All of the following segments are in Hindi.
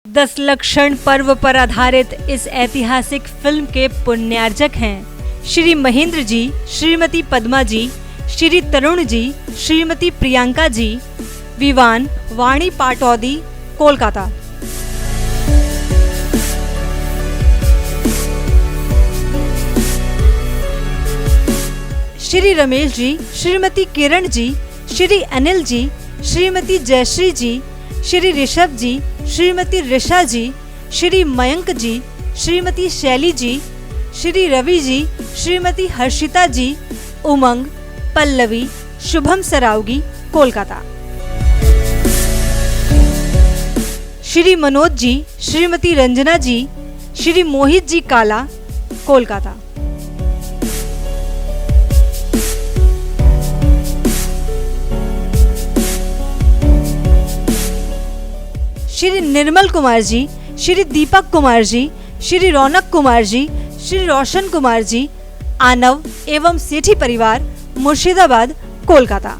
दशलक्षण पर्व पर आधारित इस ऐतिहासिक फिल्म के पुण्यार्जक हैं श्री महेंद्र जी, श्रीमती पद्मा जी, श्री तरुण जी, श्रीमती प्रियंका जी, विवान वाणी पाटौदी, कोलकाता। श्री रमेश जी, श्रीमती किरण जी, श्री अनिल जी, श्रीमती जयश्री जी, श्री ऋषभ जी, श्रीमती ऋषा जी, श्री मयंक जी, श्रीमती शैली जी, श्री रवि जी, श्रीमती हर्षिता जी, उमंग, पल्लवी, शुभम सरावगी, कोलकाता। श्री मनोज जी, श्रीमती रंजना जी, श्री मोहित जी काला, कोलकाता। श्री निर्मल कुमार जी, श्री दीपक कुमार जी, श्री रौनक कुमार जी, श्री रोशन कुमार जी, आनव एवं सेठी परिवार, मुर्शिदाबाद, कोलकाता।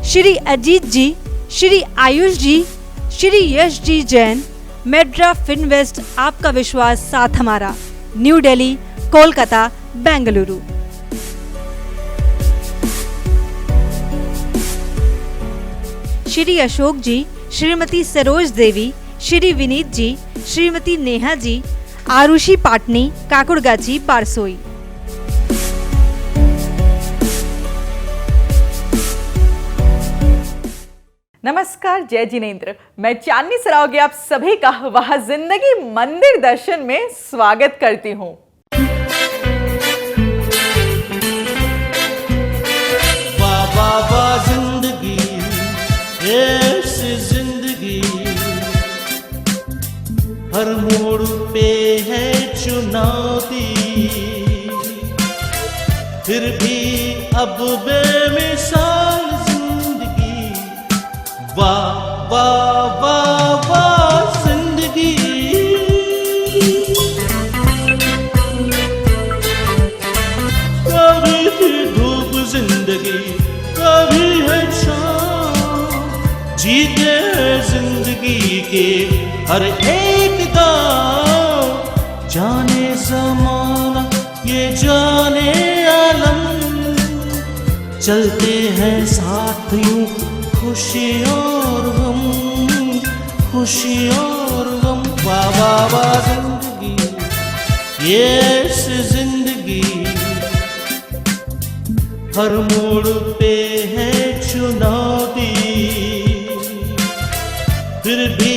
श्री अजीत जी, श्री आयुष जी, श्री यश जी जैन, मेड्रा फिनवेस्ट, आपका विश्वास साथ हमारा, न्यू दिल्ली, कोलकाता, बेंगलुरु। श्री अशोक जी, श्रीमती सरोज देवी, श्री विनीत जी, श्रीमती नेहा जी, आरुषि पाटनी, काकुड़गाची, बारसोई। नमस्कार, जय जिनेंद्र। मैं चांदनी सरावगी आप सभी का वह जिंदगी मंदिर दर्शन में स्वागत करती हूँ। ऐसी जिंदगी हर मोड़ पे है चुनौती, फिर भी अब बेमिसाल जिंदगी, वाह वाह वाह वाह जिंदगी। कभी भी धूप जिंदगी, कभी है जीते जिंदगी के हर एक गाँव, जाने ज़माना ये जाने आलम, चलते हैं साथ यूं खुशी और गम, खुशी और गम। वाह वाह वाह जिंदगी, ये जिंदगी हर मोड़ पे है चुनौती, फिर भी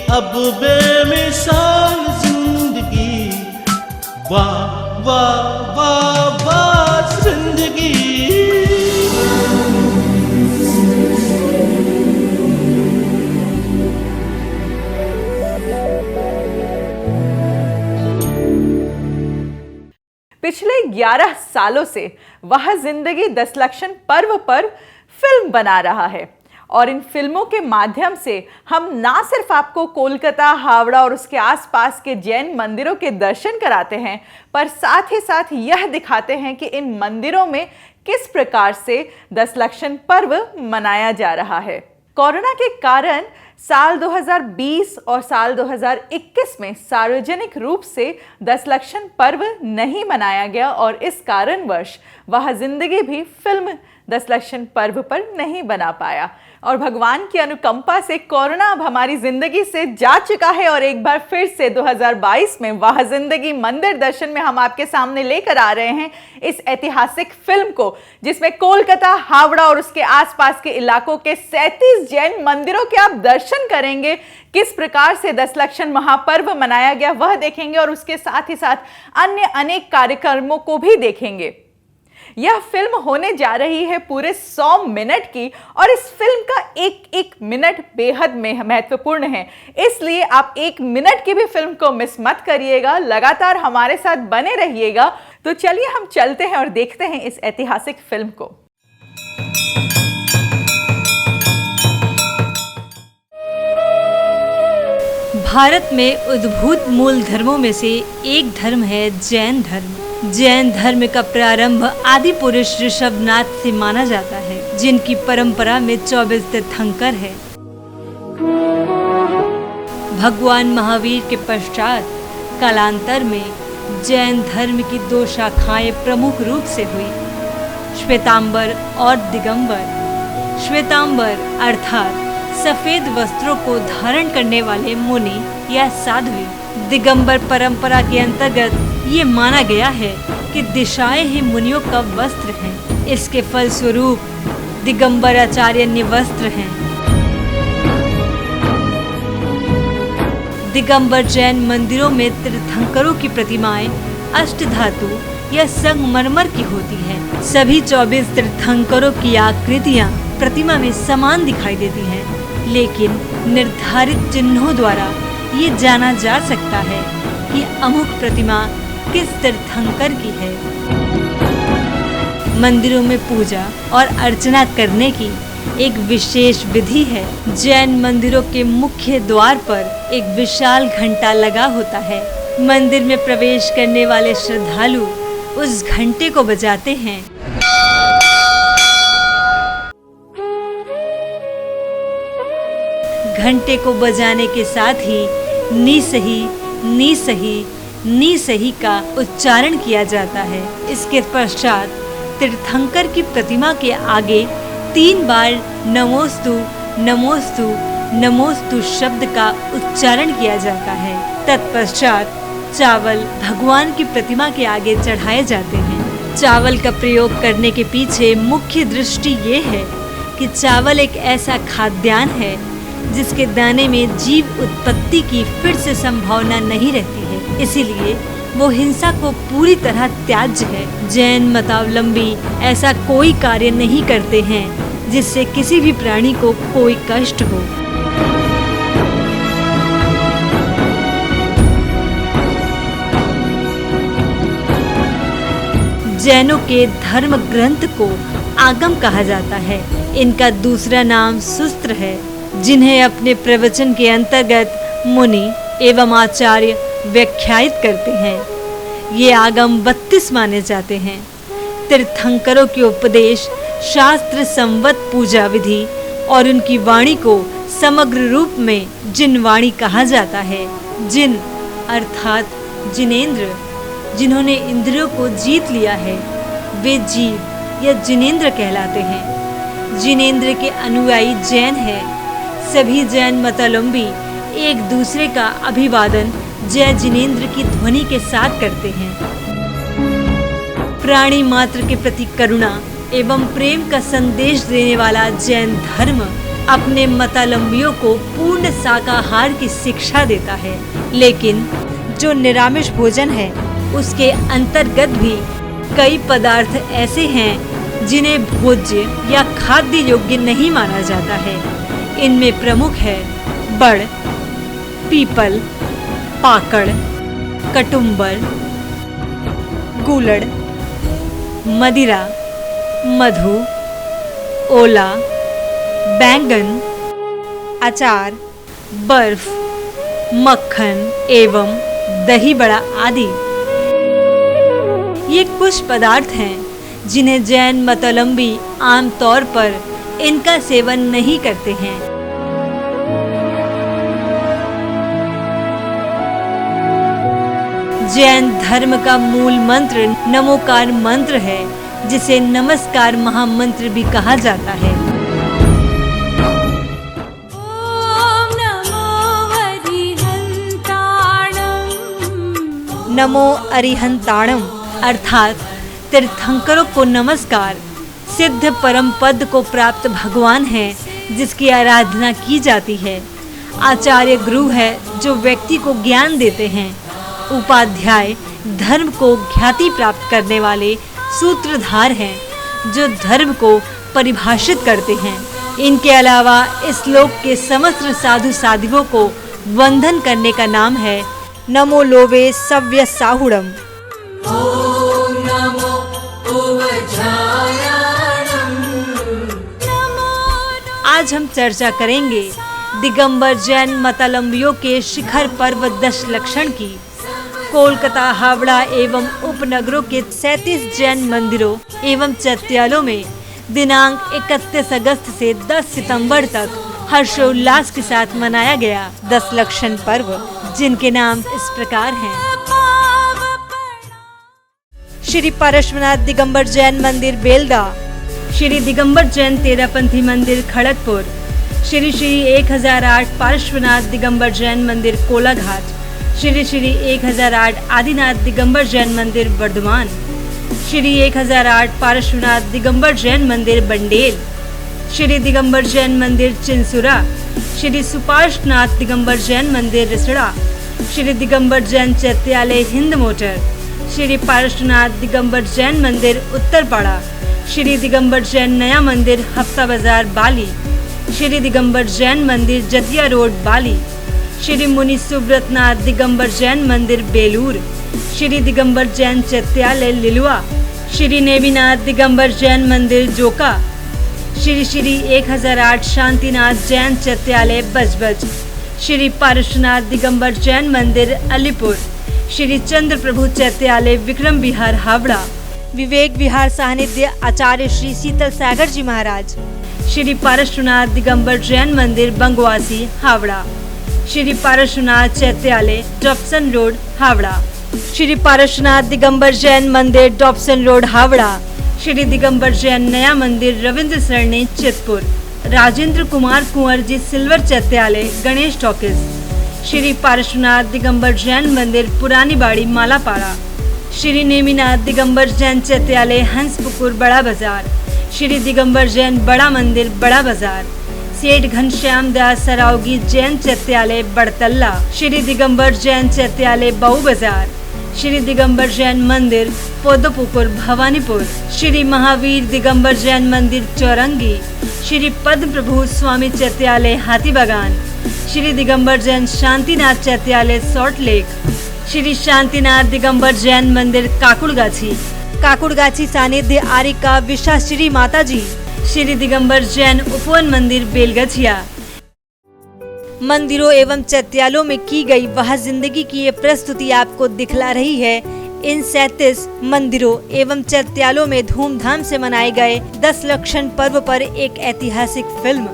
अब बेमिसाल जिंदगी, वाह वाह वाह वाह जिंदगी। पिछले 11 सालों से वह जिंदगी दशलक्षण पर्व पर फिल्म बना रहा है और इन फिल्मों के माध्यम से हम ना सिर्फ आपको कोलकाता, हावड़ा और उसके आसपास के जैन मंदिरों के दर्शन कराते हैं, पर साथ ही साथ यह दिखाते हैं कि इन मंदिरों में किस प्रकार से दशलक्षण पर्व मनाया जा रहा है। कोरोना के कारण साल 2020 और साल 2021 में सार्वजनिक रूप से दशलक्षण पर्व नहीं मनाया गया और इस कारणवश वह जिंदगी भी फिल्म दशलक्षण पर्व पर नहीं बना पाया और भगवान की अनुकंपा से कोरोना अब हमारी जिंदगी से जा चुका है और एक बार फिर से 2022 में वह जिंदगी मंदिर दर्शन में हम आपके सामने लेकर आ रहे हैं इस ऐतिहासिक फिल्म को, जिसमें कोलकाता, हावड़ा और उसके आसपास के इलाकों के 37 जैन मंदिरों के आप दर्शन करेंगे। किस प्रकार से दशलक्षण महापर्व मनाया गया वह देखेंगे और उसके साथ ही साथ अन्य अनेक कार्यक्रमों को भी देखेंगे। यह फिल्म होने जा रही है पूरे 100 मिनट की और इस फिल्म का एक एक मिनट बेहद महत्वपूर्ण है, इसलिए आप एक मिनट की भी फिल्म को मिस मत करिएगा, लगातार हमारे साथ बने रहिएगा। तो चलिए हम चलते हैं और देखते हैं इस ऐतिहासिक फिल्म को। भारत में उद्भूत मूल धर्मों में से एक धर्म है जैन धर्म। जैन धर्म का प्रारंभ आदि पुरुष ऋषभनाथ से माना जाता है, जिनकी परंपरा में 24 तीर्थंकर है। भगवान महावीर के पश्चात कालांतर में जैन धर्म की 2 शाखाएं प्रमुख रूप से हुई, श्वेतांबर और दिगंबर। श्वेतांबर अर्थात सफेद वस्त्रों को धारण करने वाले मुनि या साध्वी। दिगंबर परंपरा के अंतर्गत ये माना गया है कि दिशाएं ही मुनियों का वस्त्र हैं। इसके फलस्वरूप दिगंबर आचार्य निवस्त्र हैं। दिगंबर जैन मंदिरों में तीर्थंकरों की प्रतिमाएं अष्टधातु या संगमरमर की होती हैं। सभी 24 तीर्थंकरों की आकृतियां प्रतिमा में समान दिखाई देती हैं, लेकिन निर्धारित चिन्हों द्वारा ये जाना जा सकता है कि अमुक प्रतिमा किस तीर्थंकर की है। मंदिरों में पूजा और अर्चना करने की एक विशेष विधि है। जैन मंदिरों के मुख्य द्वार पर एक विशाल घंटा लगा होता है। मंदिर में प्रवेश करने वाले श्रद्धालु उस घंटे को बजाते हैं। घंटे को बजाने के साथ ही नी सही नी सही नी सही का उच्चारण किया जाता है। इसके पश्चात तीर्थंकर की प्रतिमा के आगे 3 बार नमोस्तु नमोस्तु नमोस्तु शब्द का उच्चारण किया जाता है। तत्पश्चात चावल भगवान की प्रतिमा के आगे चढ़ाए जाते हैं। चावल का प्रयोग करने के पीछे मुख्य दृष्टि ये है कि चावल एक ऐसा खाद्यान्न है जिसके दाने में जीव उत्पत्ति की फिर से संभावना नहीं रहती है, इसीलिए वो हिंसा को पूरी तरह त्याज्य है। जैन मतावलंबी ऐसा कोई कार्य नहीं करते हैं जिससे किसी भी प्राणी को कोई कष्ट हो। जैनों के धर्म ग्रंथ को आगम कहा जाता है। इनका दूसरा नाम सूत्र है, जिन्हें अपने प्रवचन के अंतर्गत मुनि एवं आचार्य व्याख्यायित करते हैं। ये आगम 32 माने जाते हैं। तीर्थंकरों के उपदेश, शास्त्र संवत पूजा विधि और उनकी वाणी को समग्र रूप में जिनवाणी कहा जाता है। जिन अर्थात जिनेंद्र, जिन्होंने इंद्रियों को जीत लिया है, वे जीव या जिनेंद्र कहलाते हैं। जिनेंद्र के अनुयायी जैन है। सभी जैन मतावलंबी एक दूसरे का अभिवादन जय जिनेंद्र की ध्वनि के साथ करते हैं। प्राणी मात्र के प्रति करुणा एवं प्रेम का संदेश देने वाला जैन धर्म अपने मतावलंबियों को पूर्ण शाकाहार की शिक्षा देता है, लेकिन जो निरामिष भोजन है उसके अंतर्गत भी कई पदार्थ ऐसे हैं जिन्हें भोज्य या खाद्य योग्य नहीं माना जाता है। इनमें प्रमुख है बड़, पीपल, पाकड़, कटुम्बर, गूलड़, मदिरा, मधु, ओला, बैंगन, अचार, बर्फ, मक्खन एवं दही बड़ा आदि। ये कुछ पदार्थ हैं जिन्हें जैन मतावलंबी आमतौर पर इनका सेवन नहीं करते हैं। जैन धर्म का मूल मंत्र नमोकार मंत्र है, जिसे नमस्कार महामंत्र भी कहा जाता है। नमो अरिहंताणम अर्थात तीर्थंकरों को नमस्कार। सिद्ध परम पद को प्राप्त भगवान है जिसकी आराधना की जाती है। आचार्य गुरु है जो व्यक्ति को ज्ञान देते हैं। उपाध्याय धर्म को ख्याति प्राप्त करने वाले सूत्रधार हैं जो धर्म को परिभाषित करते हैं। इनके अलावा इस लोक के समस्त साधु साध्वियों को वंदन करने का नाम है नमो लोवे सव्य साहुड़म। आज हम चर्चा करेंगे दिगंबर जैन मतावलंबियों के शिखर पर्व दशलक्षण की, कोलकाता, हावड़ा एवं उपनगरों के 37 जैन मंदिरों एवं चैत्यालयों में दिनांक 31 अगस्त से 10 सितंबर तक हर्षोल्लास के साथ मनाया गया दशलक्षण पर्व, जिनके नाम इस प्रकार हैं। श्री पारश्वनाथ दिगंबर जैन मंदिर बेलदा, श्री दिगंबर जैन तेरापंथी मंदिर खड़गपुर, श्री 1008 पार्श्वनाथ दिगंबर जैन मंदिर कोलाघाट, श्री 1008 आदिनाथ दिगंबर जैन मंदिर वर्धमान, श्री 1008 पार्श्वनाथ दिगंबर जैन मंदिर बंडेल, श्री दिगंबर जैन मंदिर चिंसुरा, श्री सुपार्श्वनाथ दिगंबर जैन मंदिर रिसड़ा, श्री दिगंबर जैन चैत्यालय हिंद मोटर, श्री पार्श्वनाथ दिगंबर जैन मंदिर उत्तरपाड़ा, श्री दिगंबर जैन नया मंदिर हफ्ता बाजार बाली, श्री दिगंबर जैन मंदिर जतिया रोड बाली, श्री मुनि सुब्रतनाथ दिगंबर जैन मंदिर बेलूर, श्री दिगंबर जैन चैत्यालय लिलुआ, श्री नेमिनाथ दिगंबर जैन मंदिर जोका, श्री 1008 शांतिनाथ जैन चैत्यालय बजबज, श्री पार्श्वनाथ दिगंबर जैन मंदिर अलीपुर, श्री चंद्र प्रभु चैत्यालय विक्रम विहार हावड़ा, विवेक विहार सानिध्य आचार्य श्री शीतल सागर जी महाराज, श्री पार्श्वनाथ दिगंबर जैन मंदिर बंगवासी हावड़ा, श्री पार्श्वनाथ चैत्यालय डॉप्सन रोड हावड़ा, श्री पार्श्वनाथ दिगंबर जैन मंदिर डॉप्सन रोड हावड़ा, श्री दिगंबर जैन नया मंदिर रविंद्र सरणी Chitpur, Rajendra Kumar Kunwar G silver चैत्यालय Ganesh talkies, Shri Parshvanath Digambar Jain मंदिर पुरानी बाड़ी मालापाड़ा, श्री नेमिनाथ दिगंबर जैन चैत्यालय हंसपुकुर बड़ा बाजार, श्री दिगंबर जैन बड़ा मंदिर बड़ा बाजार, सेठ घनश्याम दास सरावगी जैन चैत्यालय बड़तल्ला, श्री दिगंबर जैन चैत्यालय बाऊ बाजार, श्री दिगंबर जैन मंदिर पोदोपुकुर भवानीपुर, श्री महावीर दिगंबर जैन मंदिर चौरंगी, श्री पद्म प्रभु स्वामी चैत्यालय हाथीबागान, श्री दिगंबर जैन शांतिनाथ चैत्यालय सॉल्ट लेक, श्री शांतिनाथ दिगंबर जैन मंदिर काकुड़गाछी सानिध्य आरिका विशाश्री माताजी, श्री दिगंबर जैन उपवन मंदिर बेलगछिया। मंदिरों एवं चैत्यालयों में की गई वह जिंदगी की ये प्रस्तुति आपको दिखला रही है इन 37 मंदिरों एवं चैत्यालयों में धूमधाम से मनाए गए दशलक्षण पर्व पर एक ऐतिहासिक फिल्म।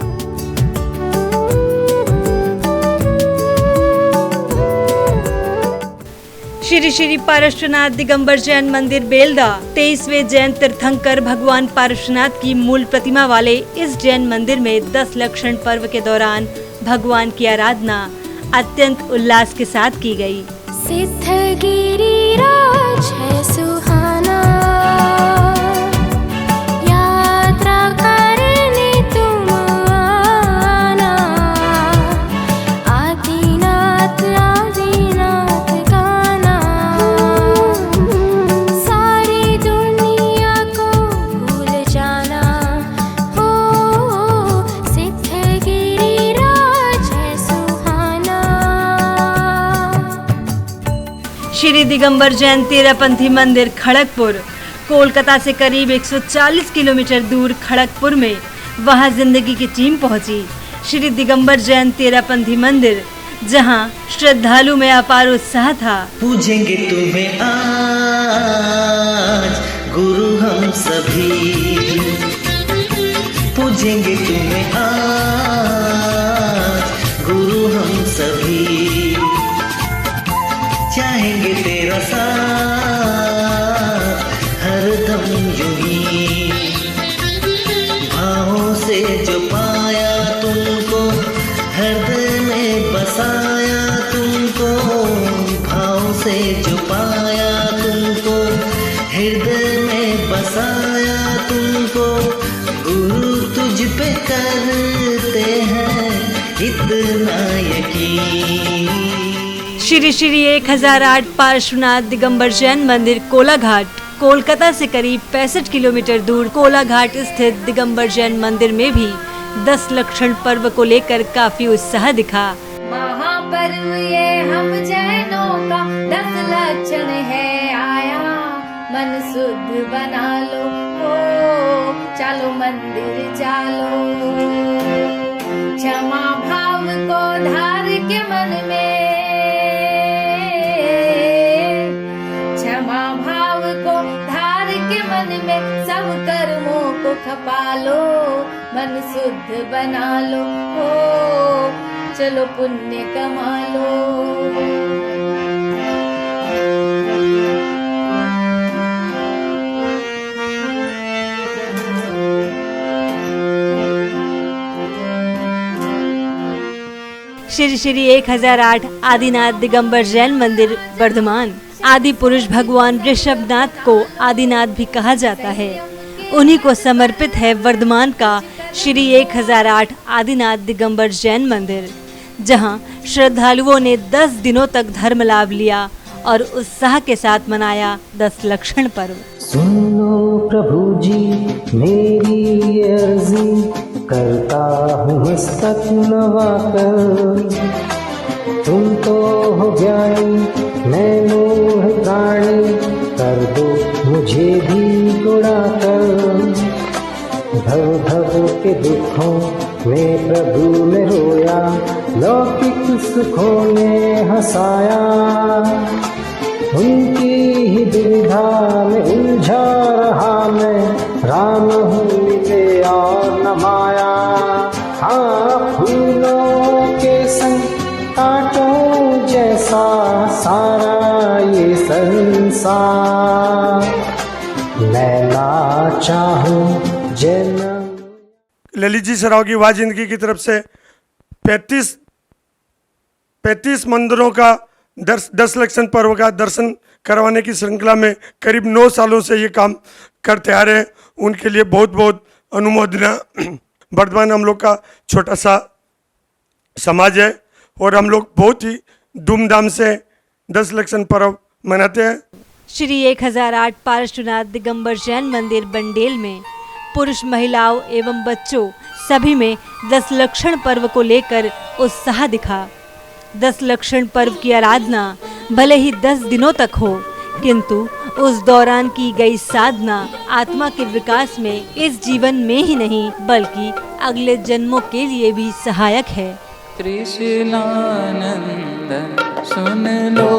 श्री पार्श्वनाथ दिगंबर जैन मंदिर बेलदा 23वें जैन तीर्थंकर भगवान पार्श्वनाथ की मूल प्रतिमा वाले इस जैन मंदिर में दशलक्षण पर्व के दौरान भगवान की आराधना अत्यंत उल्लास के साथ की गई। सिद्धगिरि राज है सुहाना, यात्रा करने तुम आना, आदिनाथ आदिनाथ गाना, सारी दुनिया को भूल जाना, हो सिद्धगिरि राज है सुहाना। श्री दिगंबर जैन तेरापंथी मंदिर खड़गपुर, कोलकाता से करीब 140 किलोमीटर दूर खड़गपुर में वह जिंदगी की टीम पहुंची। श्री दिगंबर जैन तेरापंथी मंदिर, जहां श्रद्धालु में अपार उत्साह था। पूजेंगे तुम्हें आज गुरु हम सभी, पूजेंगे तुम्हें आज गुरु हम सभी, चाहेंगे तेरा साथ हरदम यूं ही, भावों से जो पाया तुमको हृदय में बसाया तुमको, भाव से जो पाया तुमको हृदय में बसाया तुमको, गुरु तुझ पे करते हैं इतना यकीन। श्री 1008 पार्श्वनाथ दिगंबर जैन मंदिर कोलाघाट, कोलकाता से करीब 65 किलोमीटर दूर कोलाघाट स्थित दिगंबर जैन मंदिर में भी दशलक्षण पर्व को लेकर काफी उत्साह दिखा। महापर्व ये हम जैनों का दशलक्षण है आया, मन शुद्ध बना लो, हो चलो मंदिर चालो, क्षमा भाव को धार के मन में, क्षमा भाव को धार के मन में, सब कर्मों को खपा लो, मन शुद्ध बना लो, ओ चलो पुण्य कमा लो। श्री श्री 1008 आदिनाथ दिगंबर जैन मंदिर वर्धमान। आदि पुरुष भगवान ऋषभनाथ को आदिनाथ भी कहा जाता है। उन्हीं को समर्पित है वर्धमान का श्री 1008 आदिनाथ दिगंबर जैन मंदिर, जहां श्रद्धालुओं ने 10 दिनों तक धर्म लाभ लिया और उत्साह के साथ मनाया 10 लक्षण पर्व। सुनो प्रभु जी मेरी ये अर्जी, करता हूँ मस्तक नवाकर। तुम तो हो ज्ञानी मैं मोह प्राणी, कर दो मुझे भी उड़ाकर। भव भव के दुखों में प्रभु ने रोया, लौकिक सुखों ने हंसाया। उनकी ही दुविधा में उलझा रहा मैं, राम हूँ मिले और न माया। हाँ फूलों के संग कांटों जैसा सारा ये संसार, मैं ना चाहूं जन्म। ललित जी सराव की वाह जिंदगी की तरफ से 35 मंदिरों का 10 लक्षण पर्व का दर्शन करवाने की श्रृंखला में करीब 9 सालों से ये काम करते आ रहे हैं। उनके लिए बहुत बहुत अनुमोदना। वर्धमान हम लोग का छोटा सा समाज है और हम लोग बहुत ही धूमधाम से 10 लक्षण पर्व मनाते हैं। श्री 1008 पार्श्वनाथ दिगंबर जैन मंदिर बंडेल में पुरुष महिलाओं एवं बच्चों सभी में 10 लक्षण पर्व को लेकर उत्साह दिखा। 10 लक्षण पर्व की आराधना भले ही 10 दिनों तक हो, किंतु उस दौरान की गई साधना आत्मा के विकास में इस जीवन में ही नहीं बल्कि अगले जन्मों के लिए भी सहायक है। कृष्णानंदन सुन लो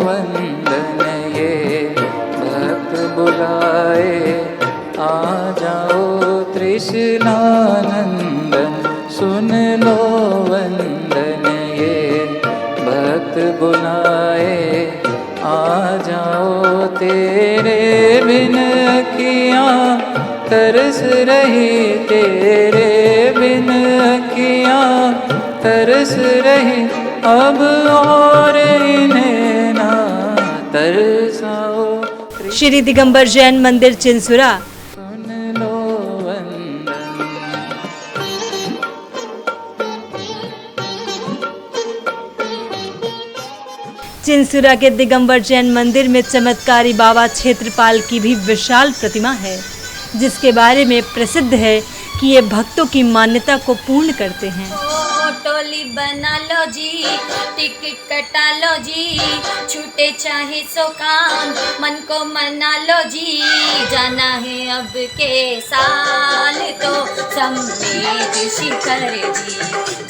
वंदन, ये भक्त बुलाए आ जाओ। कृष्णानंदन सुन लो वंदन, ये भक्त बुलाए आ जाओ। तेरे बिन अखियाँ तरस रही, तेरे बिन अखियाँ तरस रही, अब और इन्हें ना तरसाओ। श्री दिगंबर जैन मंदिर चिंसुरा। सुन लो वंदन। चिंसुरा के दिगंबर जैन मंदिर में चमत्कारी बाबा क्षेत्रपाल की भी विशाल प्रतिमा है, जिसके बारे में प्रसिद्ध है कि ये भक्तों की मान्यता को पूर्ण करते हैं। टोली बना लो जी, टिकट कटा लो जी, छूटे चाहे सो काम मन को मना लो जी। जाना है अब के साल तो समेत शिखर जी,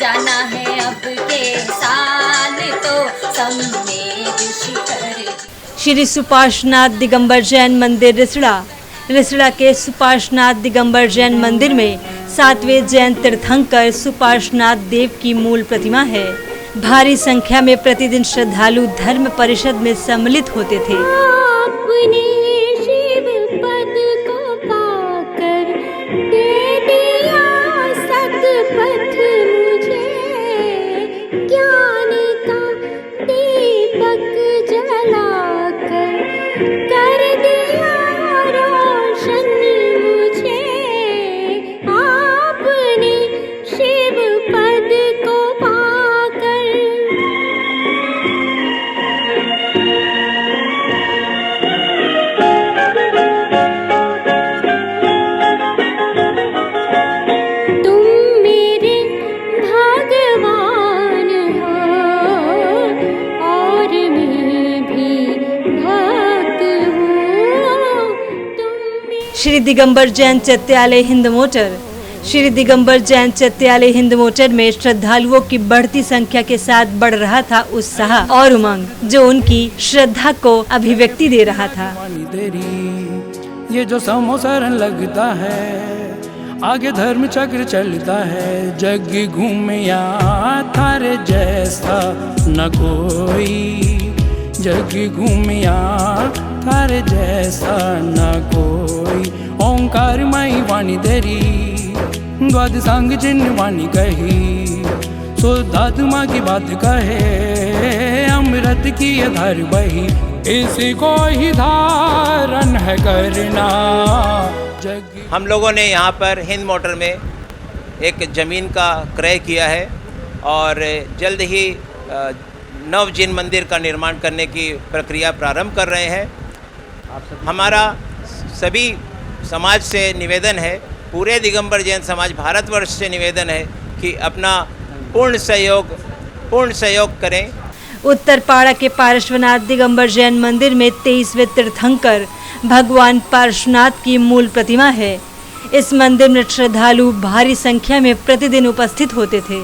जाना है अब के साल तो समेत शिखर जी। श्री सुपार्श्वनाथ दिगंबर जैन मंदिर रिसड़ा। रिसड़ा के सुपार्श्वनाथ दिगंबर जैन मंदिर में 7वें जैन तीर्थंकर सुपार्श्वनाथ देव की मूल प्रतिमा है। भारी संख्या में प्रतिदिन श्रद्धालु धर्म परिषद में सम्मिलित होते थे। अपने शिव पद को पाकर दे दिया सतपथ मुझे, ज्ञान का दीपक जलाकर कर दिया रोशन मुझे। आपने शिव पद को पाकर तुम मेरे भगवान हो और मैं भी भक्त हूँ। तुम श्री दिगंबर जैन चैत्यालय हिंद मोटर। श्री दिगंबर जैन चैत्यालय हिंद मोटर में श्रद्धालुओं की बढ़ती संख्या के साथ बढ़ रहा था उत्साह और उमंग, जो उनकी श्रद्धा को अभिव्यक्ति दे रहा था। ये जो समोसरन लगता है, आगे धर्म चक्र चलता है, जग घूमिया थारे जैसा न कोई, जग घूमिया थारे जैसा न कोई। ओंकार मई वाणी तेरी, द्वाद संग जिन वाणी कही, शुद्धात्मा की बात कहे, अमृत की ये धार बही, इसी को ही धारण है करना। हम लोगों ने यहाँ पर हिंद मोटर में एक ज़मीन का क्रय किया है और जल्द ही नव जिन मंदिर का निर्माण करने की प्रक्रिया प्रारंभ कर रहे हैं। हमारा सभी समाज से निवेदन है, पूरे दिगंबर जैन समाज भारतवर्ष से निवेदन है कि अपना पूर्ण सहयोग करें। उत्तरपाड़ा के पार्श्वनाथ दिगंबर जैन मंदिर में 23वें तीर्थंकर भगवान पार्श्वनाथ की मूल प्रतिमा है। इस मंदिर में श्रद्धालु भारी संख्या में प्रतिदिन उपस्थित होते थे।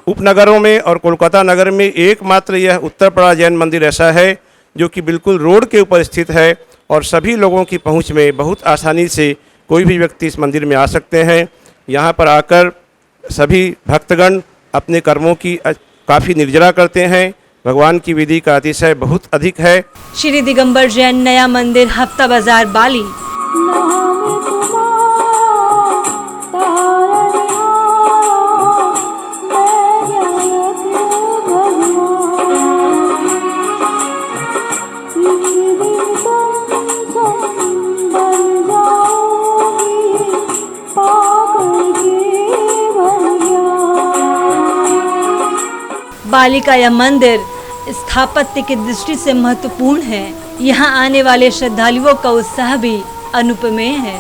उपनगरों में और कोलकाता नगर में एकमात्र यह उत्तरपाड़ा जैन मंदिर ऐसा है जो कि बिल्कुल रोड के ऊपर स्थित है और सभी लोगों की पहुंच में बहुत आसानी से कोई भी व्यक्ति इस मंदिर में आ सकते हैं। यहाँ पर आकर सभी भक्तगण अपने कर्मों की काफ़ी निर्जरा करते हैं। भगवान की विधि का अतिशय बहुत अधिक है। श्री दिगंबर जैन नया मंदिर हफ्ता बाजार बाली। बाली का यह मंदिर स्थापत्य की दृष्टि से महत्वपूर्ण है। यहाँ आने वाले श्रद्धालुओं का उत्साह भी अनुपमेय है।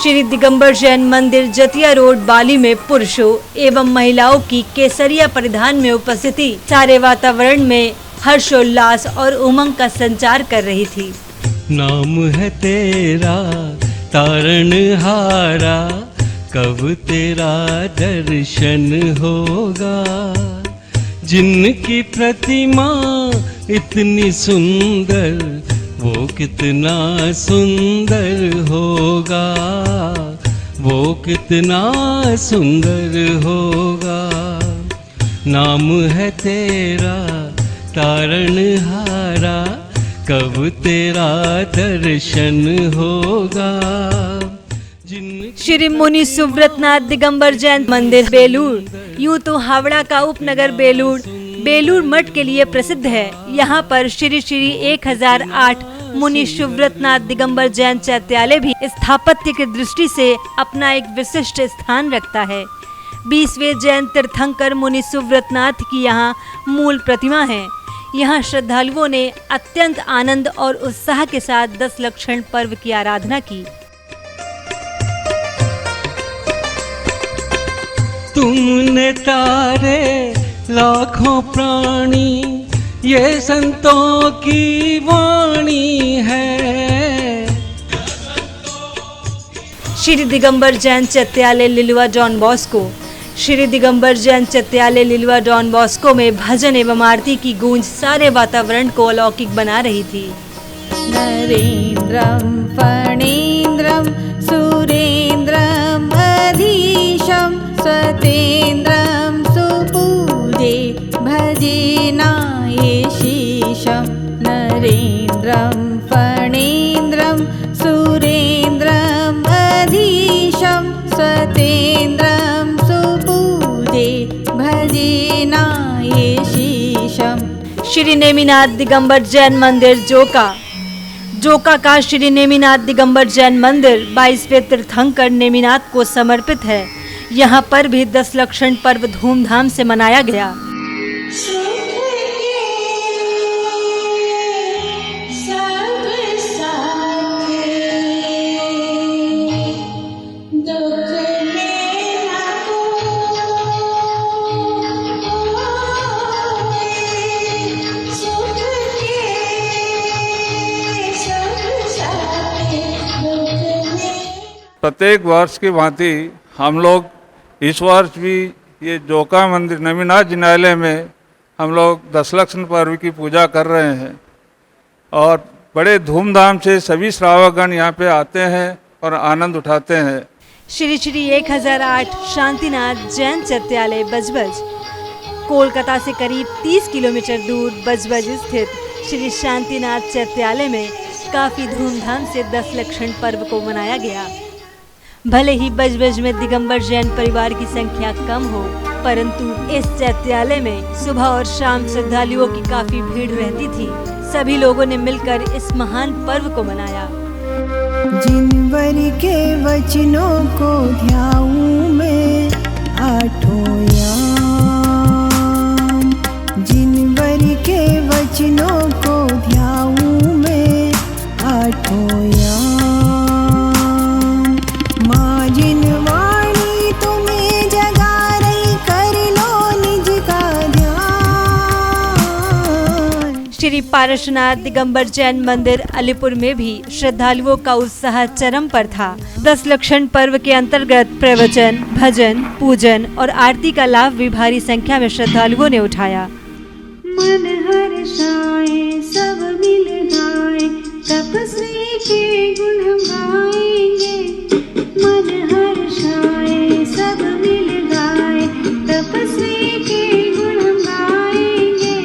श्री दिगंबर जैन मंदिर जतिया रोड बाली में पुरुषों एवं महिलाओं की केसरिया परिधान में उपस्थिति सारे वातावरण में हर्षोल्लास और उमंग का संचार कर रही थी। नाम है तेरा तारणहारा, कब तेरा दर्शन होगा। जिनकी प्रतिमा इतनी सुंदर, वो कितना सुंदर होगा, वो कितना सुंदर होगा। नाम है तेरा तारणहारा, कब तेरा दर्शन होगा। श्री मुनि सुव्रतनाथ दिगंबर जैन मंदिर बेलूर। यूं तो हावड़ा का उपनगर बेलूर मठ के लिए प्रसिद्ध है। यहाँ पर श्री 1008 मुनि सुव्रतनाथ दिगंबर जैन चैत्यालय भी स्थापत्य की दृष्टि से अपना एक विशिष्ट स्थान रखता है। 20वें जैन तीर्थंकर मुनि सुव्रतनाथ की यहाँ मूल प्रतिमा है। यहाँ श्रद्धालुओं ने अत्यंत आनंद और उत्साह के साथ 10 लक्षण पर्व की आराधना की। तुमने तारे लाखों प्राणी, ये संतों की वाणी है। Shri Digambar Jain Chaityalaya Liluah Don Bosco. Shri Digambar Jain Chaityalaya Liluah Don Bosco में भजन एवं आरती की गूंज सारे वातावरण को अलौकिक बना रही थी। नरेन्द्रं फणीन्द्रं सुरेन्द्रं अधीशं सतेन्द्रं सुपूजे भजेनायशेषं। नरेन्द्रं फणीन्द्रं सुरेन्द्रं अधीशं सतेन्द्रं सुपूजे भजेनायशेषं। श्री नेमिनाथ दिगंबर जैन मंदिर जोका का श्री नेमिनाथ दिगंबर जैन मंदिर 22वें तीर्थंकर नेमिनाथ को समर्पित है। यहाँ पर भी 10 लक्षण पर्व धूमधाम से मनाया गया। प्रत्येक वर्ष की भांति हम लोग इस वर्ष भी ये जोका मंदिर नवीनाथ जिनालय में हम लोग 10 लक्षण पर्व की पूजा कर रहे हैं और बड़े धूमधाम से सभी श्रावकगण यहाँ पे आते हैं और आनंद उठाते हैं। श्री श्री 1008 शांतिनाथ जैन चैत्यालय बजबज, कोलकाता से करीब 30 किलोमीटर दूर बजबज स्थित श्री शांतिनाथ चैत्यालय में काफी धूमधाम से 10 लक्षण पर्व को मनाया गया। भले ही बजबज में दिगंबर जैन परिवार की संख्या कम हो, परंतु इस चैत्यालय में सुबह और शाम श्रद्धालुओं की काफी भीड़ रहती थी। सभी लोगों ने मिलकर इस महान पर्व को मनाया। जिनवर के वचनों को ध्याऊं मैं आठों याम, जिनवर के वचनों को ध्याऊं मैं आठों याम। माँ जिन वाणी तुम्हें जगा रही, कर लो निज का ध्यान। श्री पारशनाथ दिगंबर जैन मंदिर अलीपुर में भी श्रद्धालुओं का उत्साह चरम पर था। 10 लक्षण पर्व के अंतर्गत प्रवचन, भजन, पूजन और आरती का लाभ भी भारी संख्या में श्रद्धालुओं ने उठाया। मन हर्षाए सब मिल गाए, तपस्वी के गुण गाएंगे। मन हर्षाए सब मिल गाए, तपस्वी के गुण गाएंगे।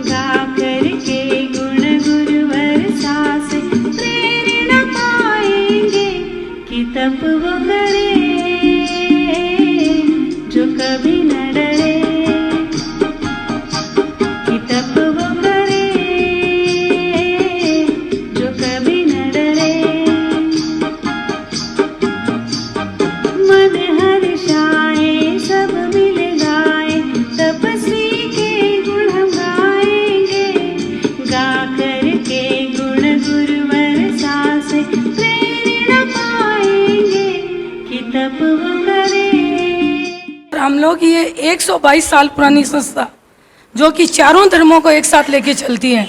गा कर के गुण गुरुवर सास प्रेरणा पाएंगे, कि तप वो करे जो कभी न डरे, कि तप वो करे जो कभी न डरे। मन हर्षाए सब मिल गाए, तपस्वी के गुण गाएंगे। गा कर के गुण गुरुवर सास प्रेरणा पाएंगे, कि तप वो करे। हम लोग ये 122 साल पुरानी संस्था जो कि चारों धर्मों को एक साथ लेके चलती है,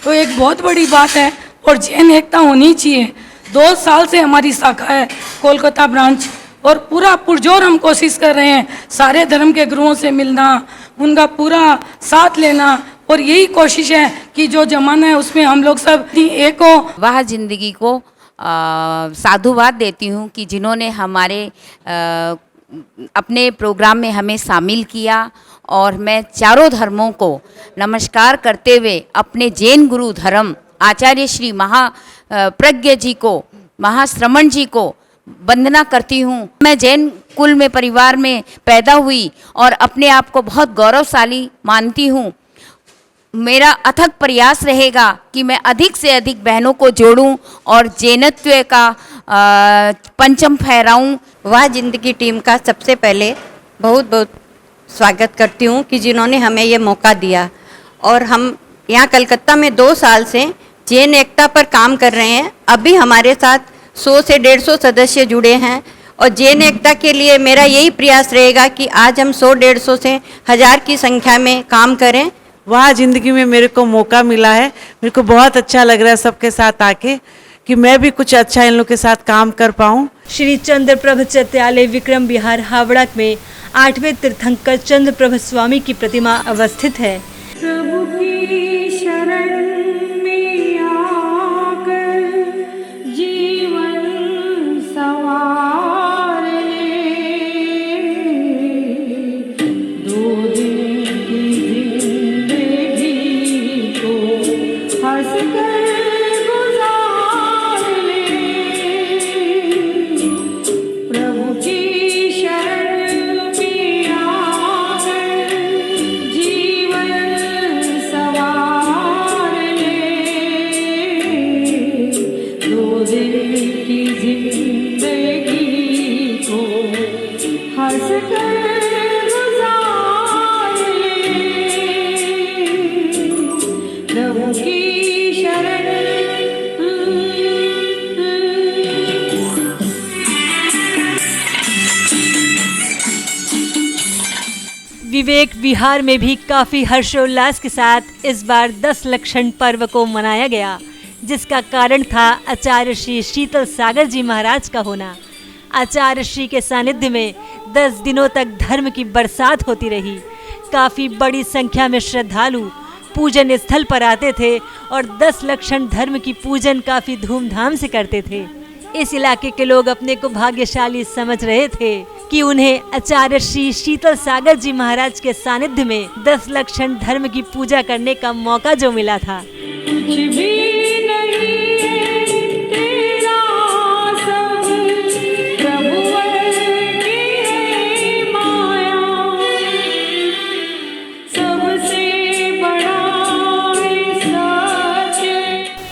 तो एक बहुत बड़ी बात है और जैन एकता होनी चाहिए। 2 साल से हमारी शाखा है कोलकाता ब्रांच, और पूरा पुरजोर हम कोशिश कर रहे हैं सारे धर्म के गुरुओं से मिलना, उनका पूरा साथ लेना, और यही कोशिश है कि जो जमाना है उसमें हम लोग सब एक हो। वह जिंदगी को साधुवाद देती हूँ कि जिन्होंने हमारे अपने प्रोग्राम में हमें शामिल किया, और मैं चारों धर्मों को नमस्कार करते हुए अपने जैन गुरु धर्म आचार्य श्री महाप्रज्ञ जी को, महाश्रमण जी को वंदना करती हूँ। मैं जैन कुल में परिवार में पैदा हुई और अपने आप को बहुत गौरवशाली मानती हूँ। मेरा अथक प्रयास रहेगा कि मैं अधिक से अधिक बहनों को जोड़ूं और जैनत्व का पंचम फहराऊं। वह जिंदगी टीम का सबसे पहले बहुत बहुत स्वागत करती हूं कि जिन्होंने हमें ये मौका दिया, और हम यहाँ कलकत्ता में 2 साल से जैन एकता पर काम कर रहे हैं। अभी हमारे साथ 100 से 150 सदस्य जुड़े हैं, और जैन एकता के लिए मेरा यही प्रयास रहेगा कि आज हम 100-150 से 1000 की संख्या में काम करें। वह जिंदगी में मेरे को मौका मिला है, मेरे को बहुत अच्छा लग रहा है सबके साथ आके, कि मैं भी कुछ अच्छा इन लोग के साथ काम कर पाऊँ। श्री चंद्रप्रभ चैत्यालय विक्रम विहार हावड़ा में 8वें तीर्थंकर चंद्रप्रभ स्वामी की प्रतिमा अवस्थित है। प्रभु की शरण में आकर जीवन सवार ले, 2 दिन की जिंदगी को हंसकर गुजार ले। प्रभु की शरण में आकर जीवन सवार ले, 2 दिन की जिंदगी को हंस की शरण। विवेक विहार में भी काफी हर्षोल्लास के साथ इस बार 10 लक्षण पर्व को मनाया गया, जिसका कारण था आचार्य श्री शीतल सागर जी महाराज का होना। आचार्य श्री के सानिध्य में 10 दिनों तक धर्म की बरसात होती रही। काफी बड़ी संख्या में श्रद्धालु पूजन स्थल पर आते थे और 10 लक्षण धर्म की पूजन काफी धूमधाम से करते थे। इस इलाके के लोग अपने को भाग्यशाली समझ रहे थे कि उन्हें आचार्य श्री शीतल सागर जी महाराज के सानिध्य में 10 लक्षण धर्म की पूजा करने का मौका जो मिला था।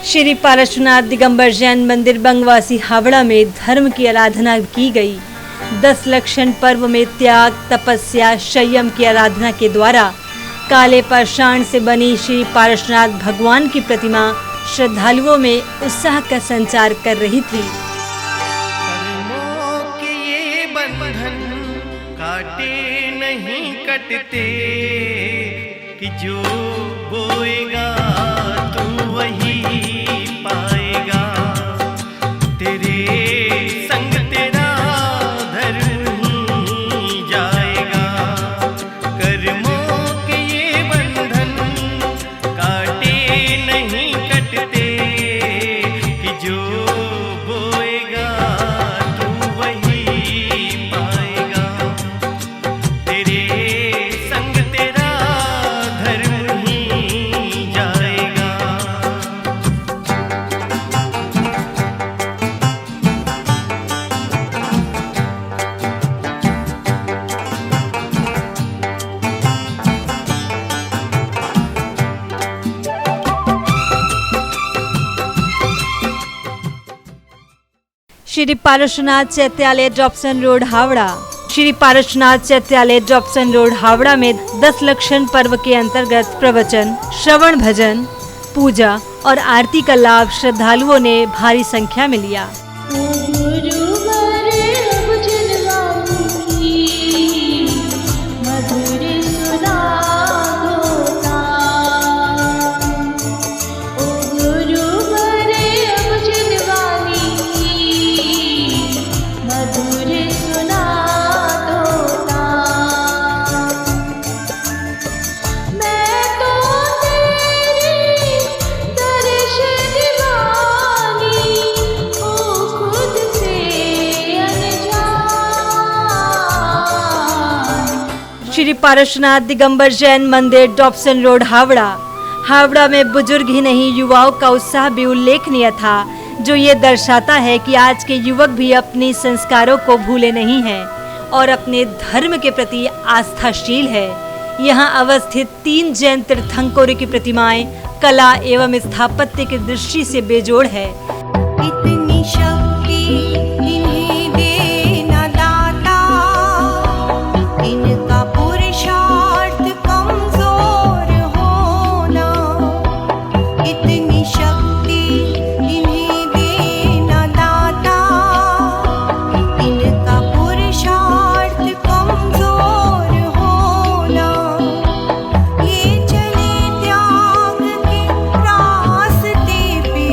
श्री पारशुनाथ दिगंबर जैन मंदिर बंगवासी हावड़ा में धर्म की आराधना की गई। 10 लक्षण पर्व में त्याग, तपस्या, संयम की आराधना के द्वारा काले पाषाण से बनी श्री पारशुनाथ भगवान की प्रतिमा श्रद्धालुओं में उत्साह का संचार कर रही थी। कर्मों के ये बंधन काटे नहीं कटते, कि जो बोएगा तू वही पाएगा। तेरे संग तेरा धर्म ही जाएगा। कर्मों के ये बंधन काटे नहीं कटते, कि जो बोएगा तू वही पाएगा। तेरे संग तेरा धर्म ही जाएगा। श्री पारशुनाथ चैत्यालय ड्रॉपसन रोड हावड़ा। श्री पारशुनाथ चैत्यालय ड्रॉपसन रोड हावड़ा में 10 लक्षण पर्व के अंतर्गत प्रवचन, श्रवण, भजन, पूजा और आरती का लाभ श्रद्धालुओं ने भारी संख्या में लिया। श्री पारशुनाथ दिगंबर जैन मंदिर ड्रॉपसन रोड हावड़ा। हावड़ा में बुजुर्ग ही नहीं, युवाओं का उत्साह भी उल्लेखनीय था, जो ये दर्शाता है कि आज के युवक भी अपनी संस्कारों को भूले नहीं हैं और अपने धर्म के प्रति आस्थाशील है। यहाँ अवस्थित 3 जैन तीर्थंकरों की प्रतिमाएं कला एवं स्थापत्य की दृष्टि से बेजोड़ है। इतनी शक्ति इन्हें देना दाता, इनका पुरुषार्थ कमजोर होना। इतनी शक्ति इन्हें देना दाता, इनका पुरुषार्थ कमजोर होना। ये चले त्याग के रास्ते पे,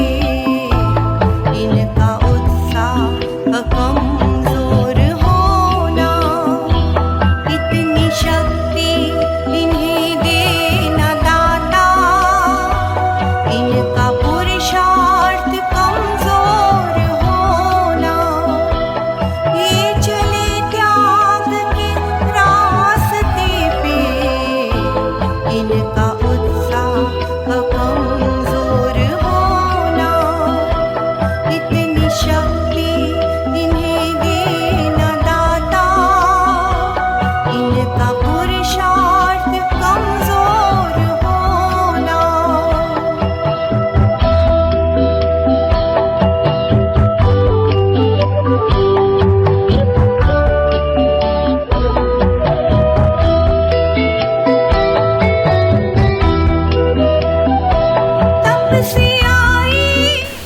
सी आई।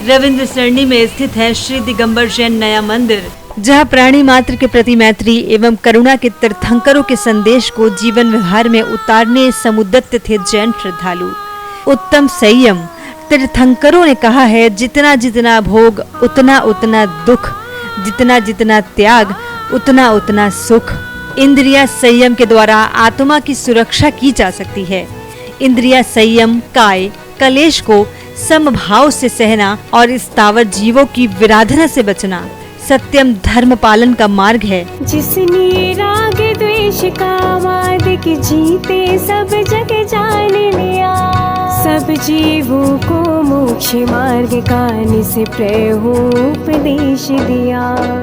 रविंद्र सरणी में स्थित है श्री दिगंबर जैन नया मंदिर, जहां प्राणी मात्र के प्रति मैत्री एवं करुणा के तीर्थंकरों के संदेश को जीवन व्यवहार में उतारने समुद्यत थे जैन श्रद्धालु। उत्तम संयम। तीर्थंकरों ने कहा है, जितना जितना भोग उतना उतना दुख, जितना जितना त्याग उतना उतना सुख। इंद्रिया संयम के द्वारा आत्मा की सुरक्षा की जा सकती है। इंद्रिया संयम काय कलेश को समभाव से सहना और स्थावर जीवों की विराधना से बचना सत्यम धर्म पालन का मार्ग है। जिसने राग द्वेष का वाद की जीते सब जग जान लिया, सब जीवों को मोक्ष मार्ग का निष्प्रय उपदेश दिया।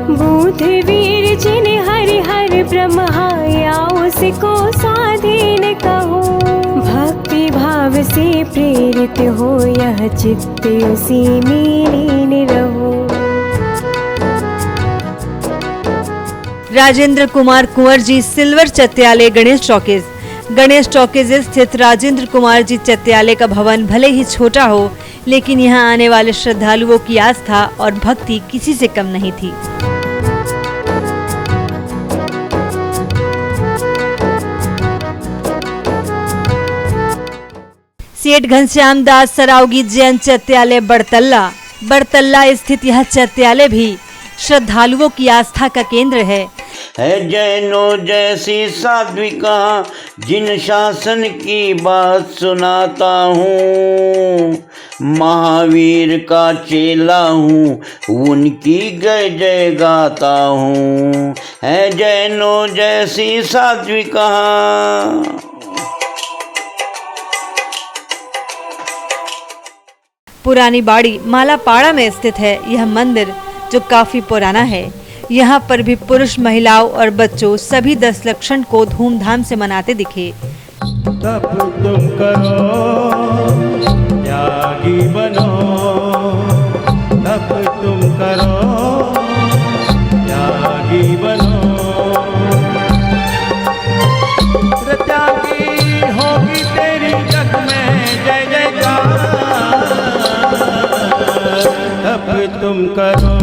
बुद्ध वीर जिन्हें हरि हर ब्रह्माया उसको स्वाधीन कहो, भक्ति भाव से प्रेरित हो यह चित्त उसी में लीन रहो। राजेंद्र कुमार कुंवर जी सिल्वर चत्यालय गणेश चौकीज स्थित राजेंद्र कुमार जी चत्यालय का भवन भले ही छोटा हो, लेकिन यहाँ आने वाले श्रद्धालुओं की आस्था और भक्ति किसी से कम नहीं थी। सेठ घनश्याम दास सरावगी जैन चत्यालय बड़तल्ला स्थित यह चत्यालय भी श्रद्धालुओं की आस्था का केंद्र है जैनों जैसी साध्विका जिन शासन की बात सुनाता हूँ, महावीर का चेला हूँ उनकी जय जय गाता हूँ। है जैनों जैसी साध्विका। पुरानी बाड़ी मालापाड़ा में स्थित है यह मंदिर, जो काफी पुराना है। यहाँ पर भी पुरुष, महिलाओं और बच्चों सभी दशलक्षण को धूमधाम से मनाते दिखे। तप तुम करो त्यागी बनो, तप तुम करो त्यागी बनो। त्यागी होगी तेरी जग में जय जयकार। तप तुम करो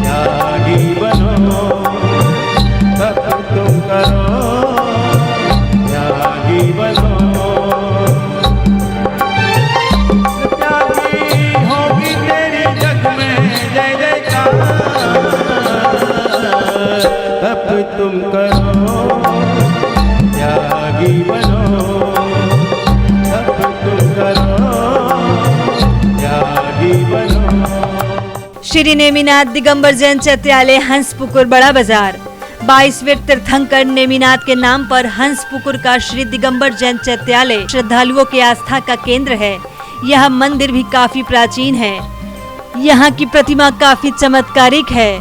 त्यागी बनो, तप तुम करो त्यागी बनो। त्यागी होगी तेरी जग में जय जयकार। तप तुम करो त्यागी बनो, तप तुम करो त्यागी बनो। श्री नेमिनाथ दिगंबर जैन चैत्यालय हंसपुकुर बड़ा बाजार। 22वें तीर्थंकर नेमिनाथ के नाम पर हंसपुकुर का श्री दिगंबर जैन चैत्यालय श्रद्धालुओं की आस्था का केंद्र है। यह मंदिर भी काफी प्राचीन है। यहाँ की प्रतिमा काफी चमत्कारिक है।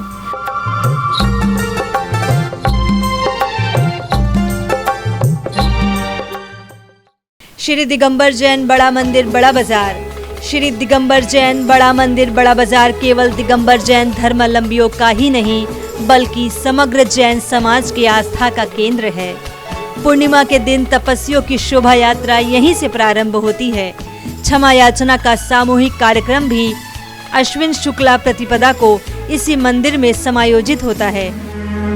श्री दिगंबर जैन बड़ा मंदिर बड़ा बाजार। श्री दिगंबर जैन बड़ा मंदिर बड़ा बाजार केवल दिगंबर जैन धर्मावलंबियों का ही नहीं, बल्कि समग्र जैन समाज की आस्था का केंद्र है। पूर्णिमा के दिन तपस्वियों की शोभा यात्रा यहीं से प्रारंभ होती है। क्षमा याचना का सामूहिक कार्यक्रम भी अश्विन शुक्ला प्रतिपदा को इसी मंदिर में समायोजित होता है।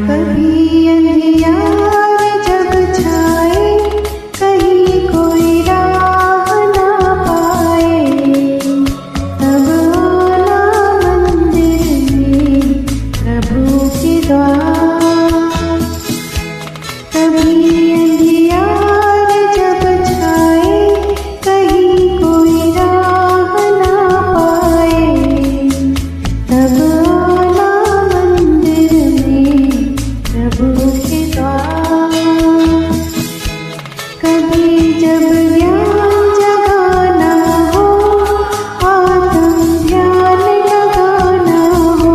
कभी अंधियार जब छाए, कहीं कोई राह ना पाए, तब आना मंदिर में प्रभु के द्वार। कभी अंधियार जब छाए, कहीं कोई राह ना पाए, तब आना मंदिर में प्रभु के द्वार। कभी जब ज्ञान जगाना हो, आत्म ध्यान लगाना हो,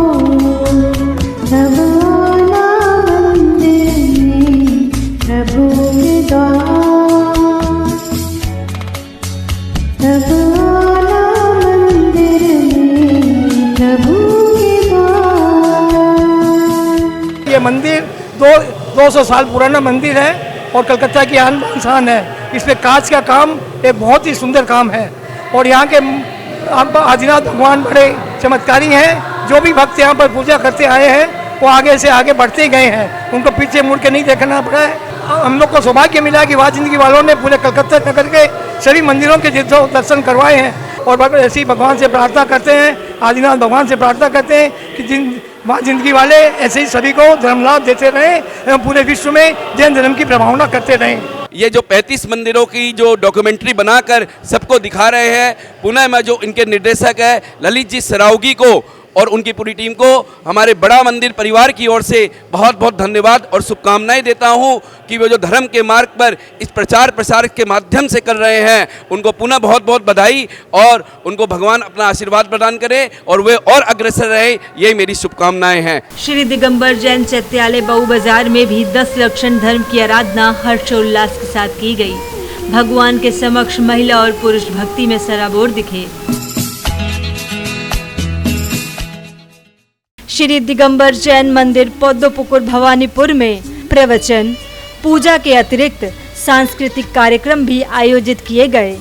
तब आना मंदिर में प्रभु के द्वार। तब आना मंदिर में प्रभु के द्वार। ये मंदिर 200 साल पुराना मंदिर है और कलकत्ता की आन बान शान है। इसमें कांच का काम एक बहुत ही सुंदर काम है। और यहाँ के आदिनाथ भगवान बड़े चमत्कारी हैं। जो भी भक्त यहाँ पर पूजा करते आए हैं वो आगे से आगे बढ़ते ही गए हैं, उनको पीछे मुड़ के नहीं देखना पड़ा है। हम लोग को सौभाग्य मिला कि वाह जिंदगी वालों ने पूरे कलकत्ता नगर के सभी मंदिरों के दर्शन करवाए हैं। और ऐसे ही भगवान से प्रार्थना करते हैं, आदिनाथ भगवान से प्रार्थना करते हैं कि वहाँ जिंदगी वाले ऐसे ही सभी को धर्म लाभ देते रहें एवं पूरे विश्व में जैन धर्म की प्रभावना करते रहें। ये जो 35 मंदिरों की जो डॉक्यूमेंट्री बनाकर सबको दिखा रहे हैं, पुनः मैं जो इनके निर्देशक है ललित जी सरावगी को और उनकी पूरी टीम को हमारे बड़ा मंदिर परिवार की ओर से बहुत बहुत धन्यवाद और शुभकामनाएं देता हूं कि वो जो धर्म के मार्ग पर इस प्रचार प्रसार के माध्यम से कर रहे हैं उनको पुनः बहुत बहुत बधाई और उनको भगवान अपना आशीर्वाद प्रदान करे और वे और अग्रसर रहे, यही मेरी शुभकामनाएं हैं। श्री दिगंबर जैन चैत्यालय बाऊ बाजार में भी 10 लक्षण धर्म की आराधना हर्षोल्लास के साथ की गई। भगवान के समक्ष महिला और पुरुष भक्ति में सराबोर दिखे। श्री दिगंबर जैन मंदिर पद्मपुकुर भवानीपुर में प्रवचन, पूजा के अतिरिक्त सांस्कृतिक कार्यक्रम भी आयोजित किए गए।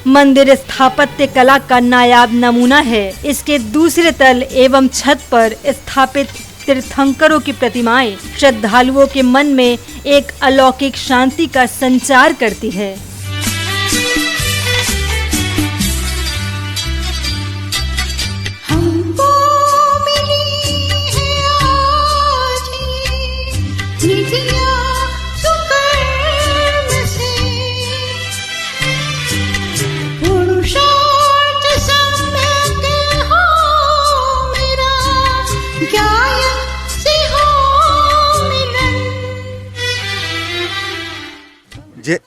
मंदिर स्थापत्य कला का नायाब नमूना है। इसके दूसरे तल एवं छत पर स्थापित तीर्थंकरों की प्रतिमाएं श्रद्धालुओं के मन में एक अलौकिक शांति का संचार करती है।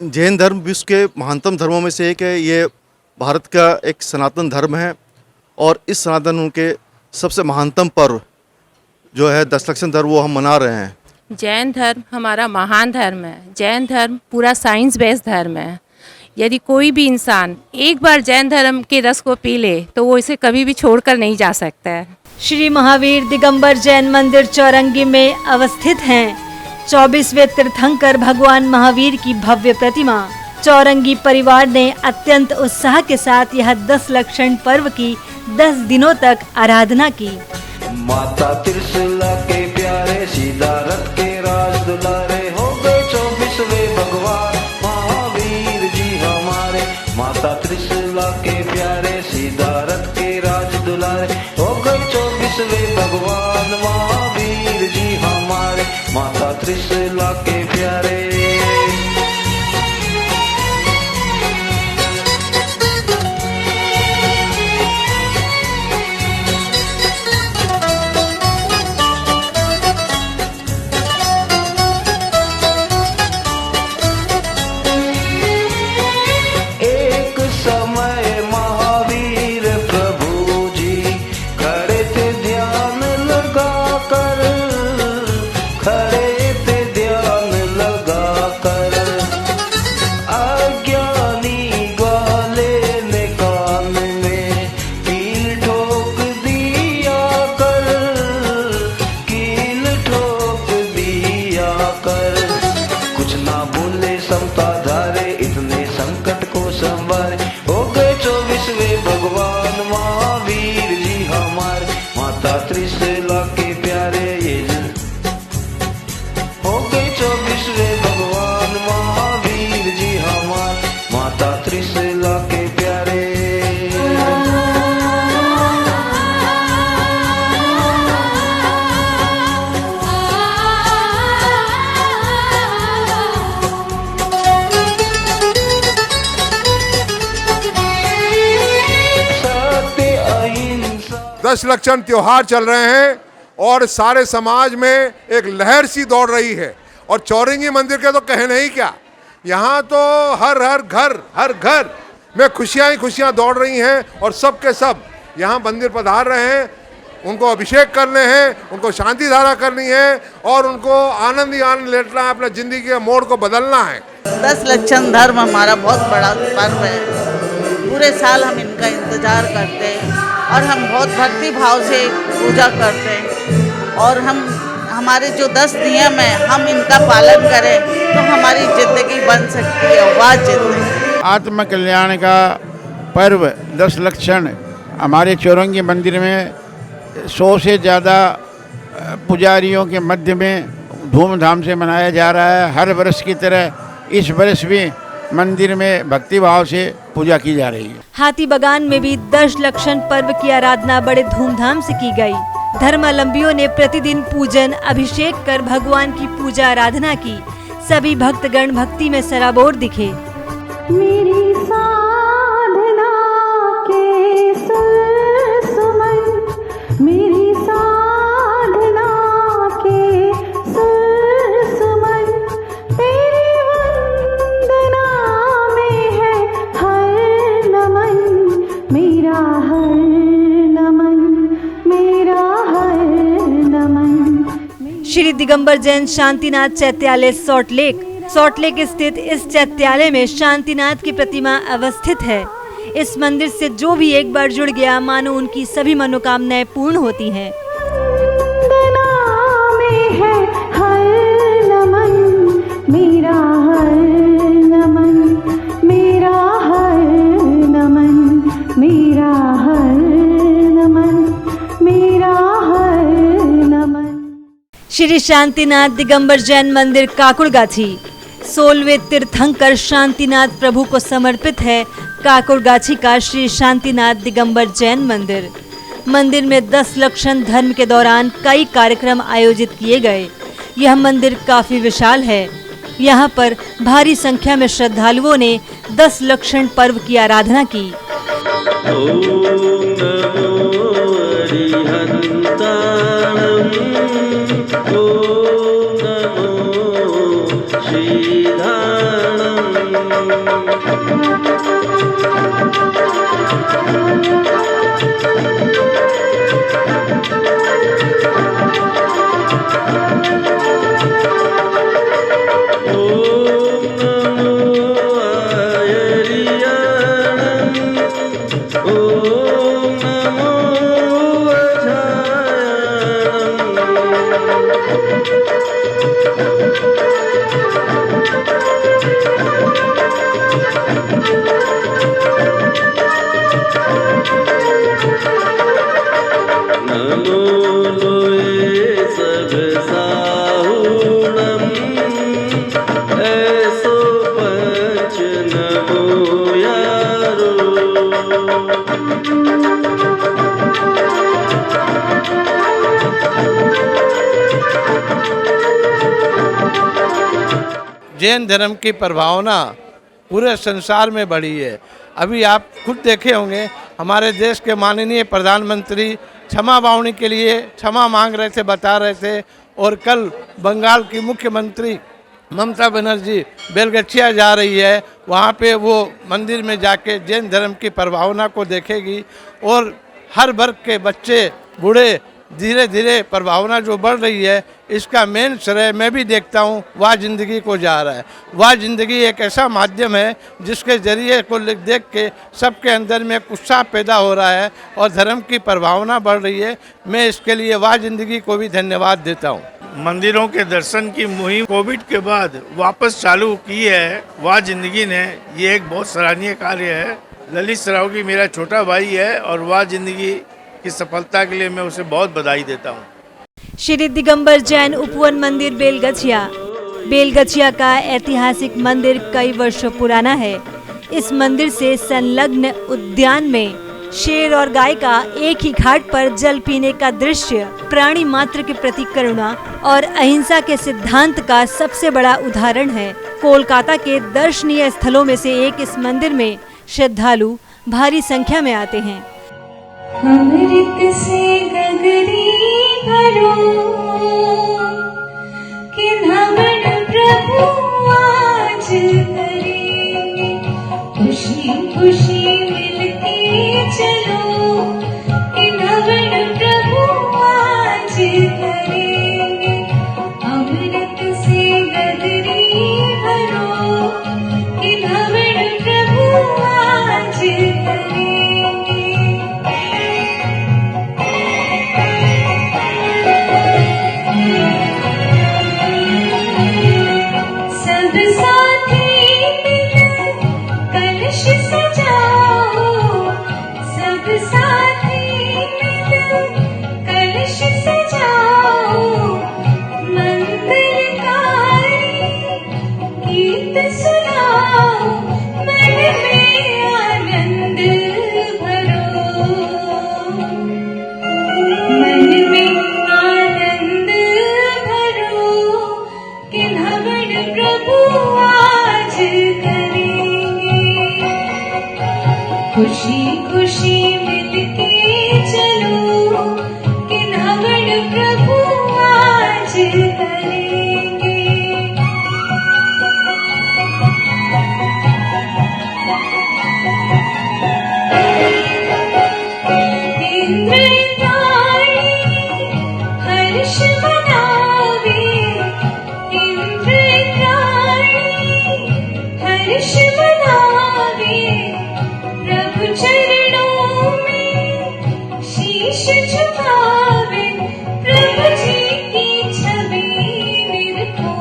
जैन धर्म विश्व के महानतम धर्मों में से एक है। ये भारत का एक सनातन धर्म है और इस सनातन उनके सबसे महानतम पर्व जो है 10 लक्षण धर्म वो हम मना रहे हैं। जैन धर्म हमारा महान धर्म है। जैन धर्म पूरा साइंस बेस्ड धर्म है। यदि कोई भी इंसान एक बार जैन धर्म के रस को पी ले तो वो इसे कभी भी छोड़कर नहीं जा सकता है। श्री महावीर दिगंबर जैन मंदिर चौरंगी में अवस्थित हैं 24वें तीर्थंकर भगवान महावीर की भव्य प्रतिमा। चौरंगी परिवार ने अत्यंत उत्साह के साथ यह 10 लक्षण पर्व की 10 दिनों तक आराधना की। माता त्रिशूला के प्यारे सिद्धार्थ के राज दुलारे हो गए 24वें भगवान महावीर जी हमारे। माता त्रिशूला के प्यारे सिद्धार्थ के राज दुलारे हो गए 24वें भगवान महावीर जी हमारे। माता त्रिशूला के प्यारे। एक समय महावीर प्रभु जी खड़े थे ध्यान लगा कर, खड़े थे ध्यान लगा कर। अज्ञानी ग्वाले ने कान में कील ठोक दिया कर, कील ठोक दिया कर। कुछ ना बोले समता धारे इतने संकट को संभाले हो गए 24वें भगवान महावीर जी हमारे। माता त्रिशूला के प्यारे ये हो गए 24वें भगवान महावीर जी हमारे। माता त्रिशूला के प्यारे। सत्य अहिंसा 10 लक्षण त्योहार चल रहे हैं और सारे समाज में एक लहर सी दौड़ रही है। और चौरंगी मंदिर के तो कहे नहीं क्या, यहाँ तो हर घर में खुशियाँ ही खुशियाँ दौड़ रही हैं और सब के सब यहाँ मंदिर पधार रहे हैं। उनको अभिषेक करने हैं, उनको शांति धारा करनी है और उनको आनंद ही आनंद लेटना है, अपना जिंदगी के मोड़ को बदलना है। 10 लक्षण धर्म हमारा बहुत बड़ा पर्व है। पूरे साल हम इनका इंतजार करते हैं और हम बहुत भक्ति भाव से पूजा करते हैं और हमारे जो 10 नियम है हम इनका पालन करें तो हमारी ज़िंदगी बन सकती है, वाह जिंदगी। आत्म कल्याण का पर्व 10 लक्षण हमारे चौरंगी मंदिर में 100 से ज़्यादा पुजारियों के मध्य में धूमधाम से मनाया जा रहा है। हर वर्ष की तरह इस वर्ष भी मंदिर में भक्ति भाव से पूजा की जा रही है। हाथी बगान में भी 10 लक्षण पर्व की आराधना बड़े धूमधाम से की गई। धर्मावलंबियों ने प्रतिदिन पूजन अभिषेक कर भगवान की पूजा आराधना की। सभी भक्तगण भक्ति में सराबोर दिखे। मेरी साधना के सुमन, मेरी साधना के सुमन, तेरी वंदना में है हर नमन, मेरा हर नमन, मेरा हर नमन। श्री दिगंबर जैन शांतिनाथ चैत्यालय सॉल्ट लेक स्थित इस चैत्यालय में शांतिनाथ की प्रतिमा अवस्थित है। इस मंदिर से जो भी एक बार जुड़ गया मानो उनकी सभी मनोकामनाएं पूर्ण होती हैं। में है हर नमन, मेरा हर नमन, मेरा हर नमन, मेरा हर नमन, मेरा हर नमन। श्री शांतिनाथ दिगंबर जैन मंदिर काकुड़गाछी 16वें तीर्थंकर शांतिनाथ प्रभु को समर्पित है। काकुड़गाछी का श्री शांतिनाथ दिगंबर जैन मंदिर। मंदिर में 10 लक्षण धर्म के दौरान कई कार्यक्रम आयोजित किए गए। यह मंदिर काफी विशाल है। यहाँ पर भारी संख्या में श्रद्धालुओं ने 10 लक्षण पर्व की आराधना की। जैन धर्म की प्रभावना पूरे संसार में बढ़ी है। अभी आप खुद देखे होंगे हमारे देश के माननीय प्रधानमंत्री क्षमा बावनी के लिए क्षमा मांग रहे थे, बता रहे थे। और कल बंगाल की मुख्यमंत्री ममता बनर्जी बेलगछिया जा रही है, वहाँ पे वो मंदिर में जाके जैन धर्म की प्रभावना को देखेगी और हर वर्ग के बच्चे बूढ़े धीरे धीरे प्रभावना जो बढ़ रही है इसका मेन श्रेय मैं भी देखता हूँ वाह जिंदगी को जा रहा है। वाह जिंदगी एक ऐसा माध्यम है जिसके जरिए को देख के सबके अंदर में उत्साह पैदा हो रहा है और धर्म की प्रभावना बढ़ रही है। मैं इसके लिए वाह जिंदगी को भी धन्यवाद देता हूँ। मंदिरों के दर्शन की मुहिम कोविड के बाद वापस चालू की है वाह जिंदगी ने। ये एक बहुत सराहनीय कार्य है। ललित सरावगी मेरा छोटा भाई है और वाह जिंदगी की सफलता के लिए मैं उसे बहुत बधाई देता हूँ। श्री दिगंबर जैन उपवन मंदिर बेलगछिया का ऐतिहासिक मंदिर कई वर्षों पुराना है। इस मंदिर से संलग्न उद्यान में शेर और गाय का एक ही घाट पर जल पीने का दृश्य प्राणी मात्र के प्रति करुणा और अहिंसा के सिद्धांत का सबसे बड़ा उदाहरण है। कोलकाता के दर्शनीय स्थलों में से एक इस मंदिर में श्रद्धालु भारी संख्या में आते हैं। अमृत से गगरी भरो कि नमन प्रभु आज करे, खुशी खुशी खुशी खुशी मिलके चलो कि नवल प्रभु आज करेंगे। इंद्रताड़ी हर्ष मनावे, इंद्रताड़ी हर्ष मनावे, प्रभु चरणों में शीश झुकावे, प्रभु जी की छवि निरखो।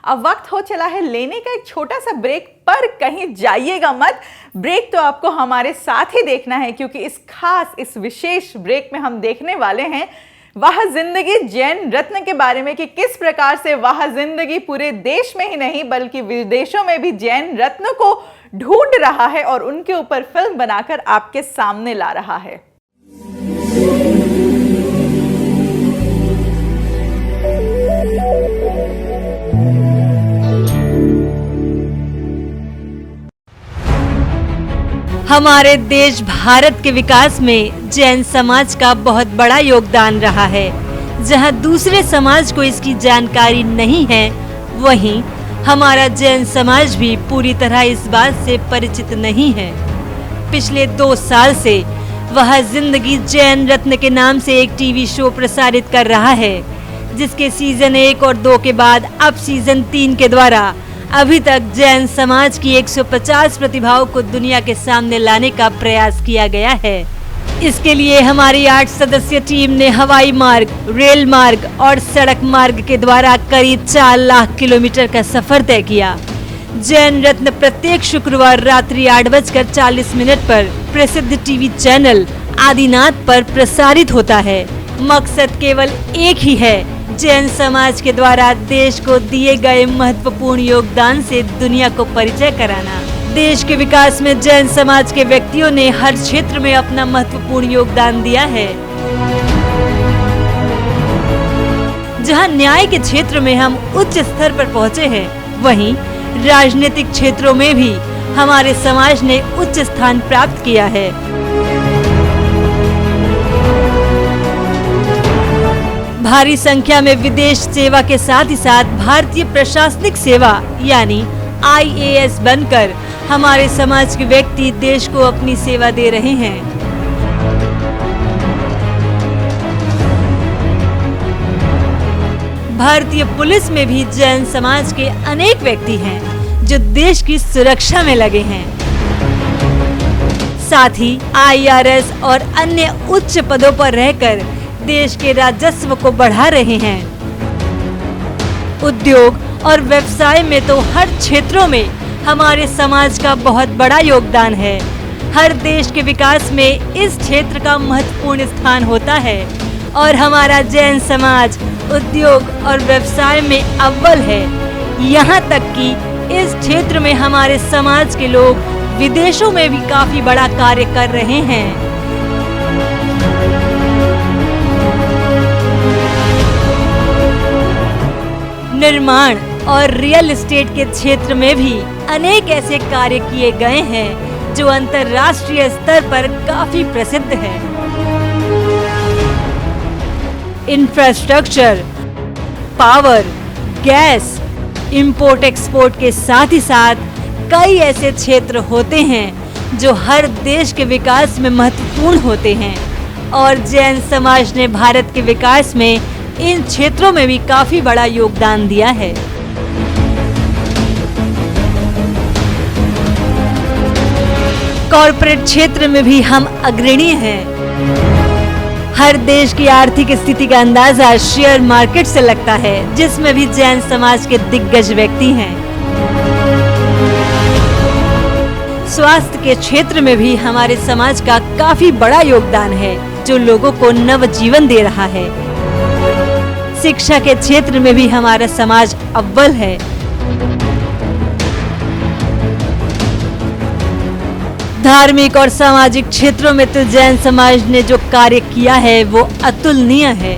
अब वक्त हो चला है लेने का एक छोटा सा ब्रेक, पर कहीं जाइएगा मत। ब्रेक तो आपको हमारे साथ ही देखना है, क्योंकि इस विशेष ब्रेक में हम देखने वाले हैं वाह जिंदगी जैन रत्न के बारे में, कि किस प्रकार से वाह जिंदगी पूरे देश में ही नहीं बल्कि विदेशों में भी जैन रत्न को ढूंढ रहा है और उनके ऊपर फिल्म बनाकर आपके सामने ला रहा है। हमारे देश भारत के विकास में जैन समाज का बहुत बड़ा योगदान रहा है। जहां दूसरे समाज को इसकी जानकारी नहीं है, वहीं हमारा जैन समाज भी पूरी तरह इस बात से परिचित नहीं है। पिछले 2 साल से वह जिंदगी जैन रत्न के नाम से एक टीवी शो प्रसारित कर रहा है, जिसके सीजन 1 और 2 के बाद अब सीजन 3 के द्वारा अभी तक जैन समाज की 150 प्रतिभाओं को दुनिया के सामने लाने का प्रयास किया गया है। इसके लिए हमारी 8 सदस्यीय टीम ने हवाई मार्ग, रेल मार्ग और सड़क मार्ग के द्वारा करीब 4 लाख किलोमीटर का सफर तय किया। जैन रत्न प्रत्येक शुक्रवार रात्रि 8:40 पर प्रसिद्ध टीवी चैनल आदिनाथ पर प्रसारित होता है। मकसद केवल एक ही है, जैन समाज के द्वारा देश को दिए गए महत्वपूर्ण योगदान से दुनिया को परिचय कराना। देश के विकास में जैन समाज के व्यक्तियों ने हर क्षेत्र में अपना महत्वपूर्ण योगदान दिया है। जहां न्याय के क्षेत्र में हम उच्च स्तर पर पहुंचे हैं, वहीं राजनीतिक क्षेत्रों में भी हमारे समाज ने उच्च स्थान प्राप्त किया है। भारी संख्या में विदेश सेवा के साथ ही साथ भारतीय प्रशासनिक सेवा यानी IAS बनकर हमारे समाज के व्यक्ति देश को अपनी सेवा दे रहे हैं। भारतीय पुलिस में भी जैन समाज के अनेक व्यक्ति हैं जो देश की सुरक्षा में लगे हैं। साथ ही IRS और अन्य उच्च पदों पर रहकर देश के राजस्व को बढ़ा रहे हैं। उद्योग और व्यवसाय में तो हर क्षेत्रों में हमारे समाज का बहुत बड़ा योगदान है। हर देश के विकास में इस क्षेत्र का महत्वपूर्ण स्थान होता है और हमारा जैन समाज उद्योग और व्यवसाय में अव्वल है। यहाँ तक कि इस क्षेत्र में हमारे समाज के लोग विदेशों में भी काफी बड़ा कार्य कर रहे हैं। निर्माण और रियल एस्टेट के क्षेत्र में भी अनेक ऐसे कार्य किए गए हैं जो अंतर्राष्ट्रीय स्तर पर काफी प्रसिद्ध है। Infrastructure, power, gas, import export के साथ ही साथ कई ऐसे क्षेत्र होते हैं जो हर देश के विकास में महत्वपूर्ण होते हैं और जैन समाज ने भारत के विकास में इन क्षेत्रों में भी काफी बड़ा योगदान दिया है। कॉर्पोरेट क्षेत्र में भी हम अग्रणी हैं। हर देश की आर्थिक स्थिति का अंदाजा शेयर मार्केट से लगता है, जिसमें भी जैन समाज के दिग्गज व्यक्ति हैं। स्वास्थ्य के क्षेत्र में भी हमारे समाज का काफी बड़ा योगदान है, जो लोगों को नव जीवन दे रहा है। शिक्षा के क्षेत्र में भी हमारा समाज अव्वल है। धार्मिक और सामाजिक क्षेत्रों में तो जैन समाज ने जो कार्य किया है वो अतुलनीय है।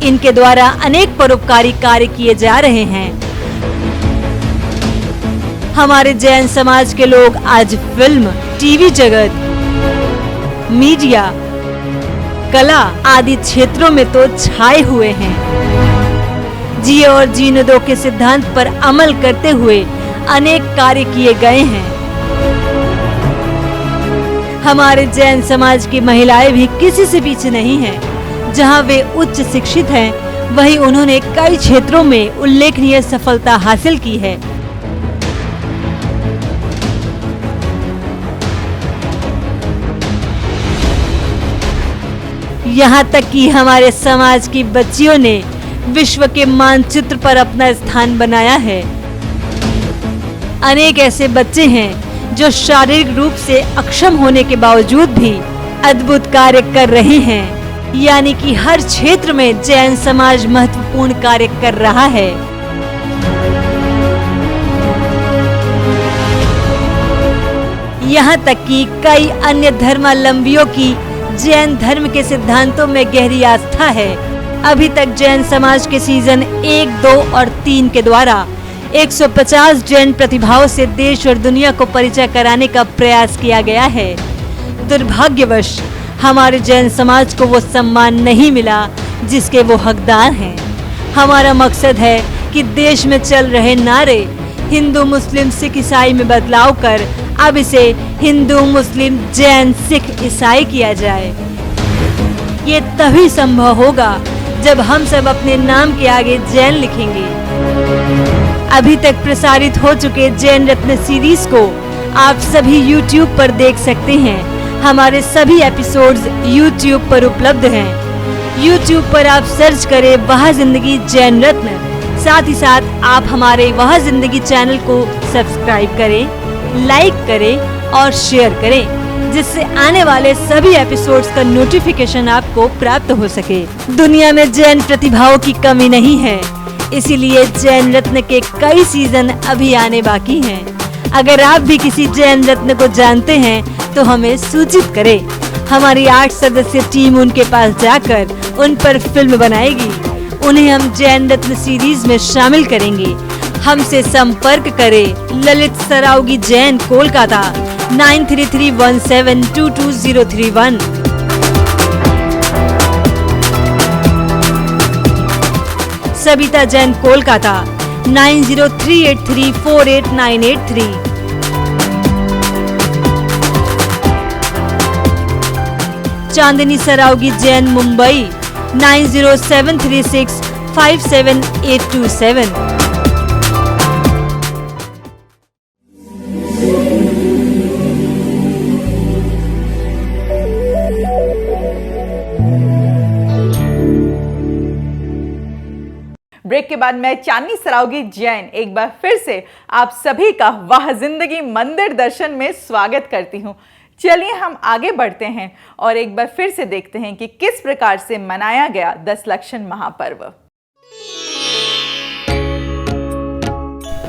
इनके द्वारा अनेक परोपकारी कार्य किए जा रहे हैं। हमारे जैन समाज के लोग आज फिल्म, टीवी जगत, मीडिया, कला आदि क्षेत्रों में तो छाए हुए हैं। जिए और जीने दो के सिद्धांत पर अमल करते हुए अनेक कार्य किए गए हैं। हमारे जैन समाज की महिलाएं भी किसी से पीछे नहीं हैं। जहां वे उच्च शिक्षित हैं, वहीं उन्होंने कई क्षेत्रों में उल्लेखनीय सफलता हासिल की है। यहाँ तक कि हमारे समाज की बच्चियों ने विश्व के मानचित्र पर अपना स्थान बनाया है। अनेक ऐसे बच्चे हैं जो शारीरिक रूप से अक्षम होने के बावजूद भी अद्भुत कार्य कर रहे हैं। यानी कि हर क्षेत्र में जैन समाज महत्वपूर्ण कार्य कर रहा है। यहाँ तक कि कई अन्य धर्मावलंबियों की जैन धर्म के सिद्धांतों में गहरी आस्था है। अभी तक जैन समाज के सीजन 1, 2 और 3 के द्वारा 150 जैन प्रतिभाओं से देश और दुनिया को परिचय कराने का प्रयास किया गया है। दुर्भाग्यवश हमारे जैन समाज को वो सम्मान नहीं मिला जिसके वो हकदार हैं। हमारा मकसद है कि देश में चल रहे नारे हिंदू, मुस्लिम, सिख, ईसाई में बदलाव कर अब इसे हिंदू, मुस्लिम, जैन, सिख, ईसाई किया जाए। ये तभी संभव होगा जब हम सब अपने नाम के आगे जैन लिखेंगे। अभी तक प्रसारित हो चुके जैन रत्न सीरीज को आप सभी YouTube पर देख सकते हैं। हमारे सभी एपिसोड्स YouTube पर उपलब्ध हैं। YouTube पर आप सर्च करें वह जिंदगी जैन रत्न। साथ ही साथ आप हमारे वह जिंदगी चैनल को सब्सक्राइब करें, लाइक करें और शेयर करें, जिससे आने वाले सभी एपिसोड्स का नोटिफिकेशन आपको प्राप्त हो सके। दुनिया में जैन प्रतिभाओं की कमी नहीं है, इसीलिए जैन रत्न के कई सीजन अभी आने बाकी हैं। अगर आप भी किसी जैन रत्न को जानते हैं तो हमें सूचित करें। हमारी 8 सदस्य टीम उनके पास जाकर उन पर फिल्म बनाएगी। उन्हें हम जैन रत्न सीरीज में शामिल करेंगे। हमसे संपर्क करें ललित सरावगी जैन, कोलकाता 9331722031। सविता जैन, कोलकाता 9038348983। चांदनी सरावगी जैन, मुंबई 9073657827। ब्रेक के बाद मैं चांदनी सरावगी जैन एक बार फिर से आप सभी का वाह जिंदगी मंदिर दर्शन में स्वागत करती हूँ। चलिए हम आगे बढ़ते हैं और एक बार फिर से देखते हैं कि किस प्रकार से मनाया गया दशलक्षण महापर्व।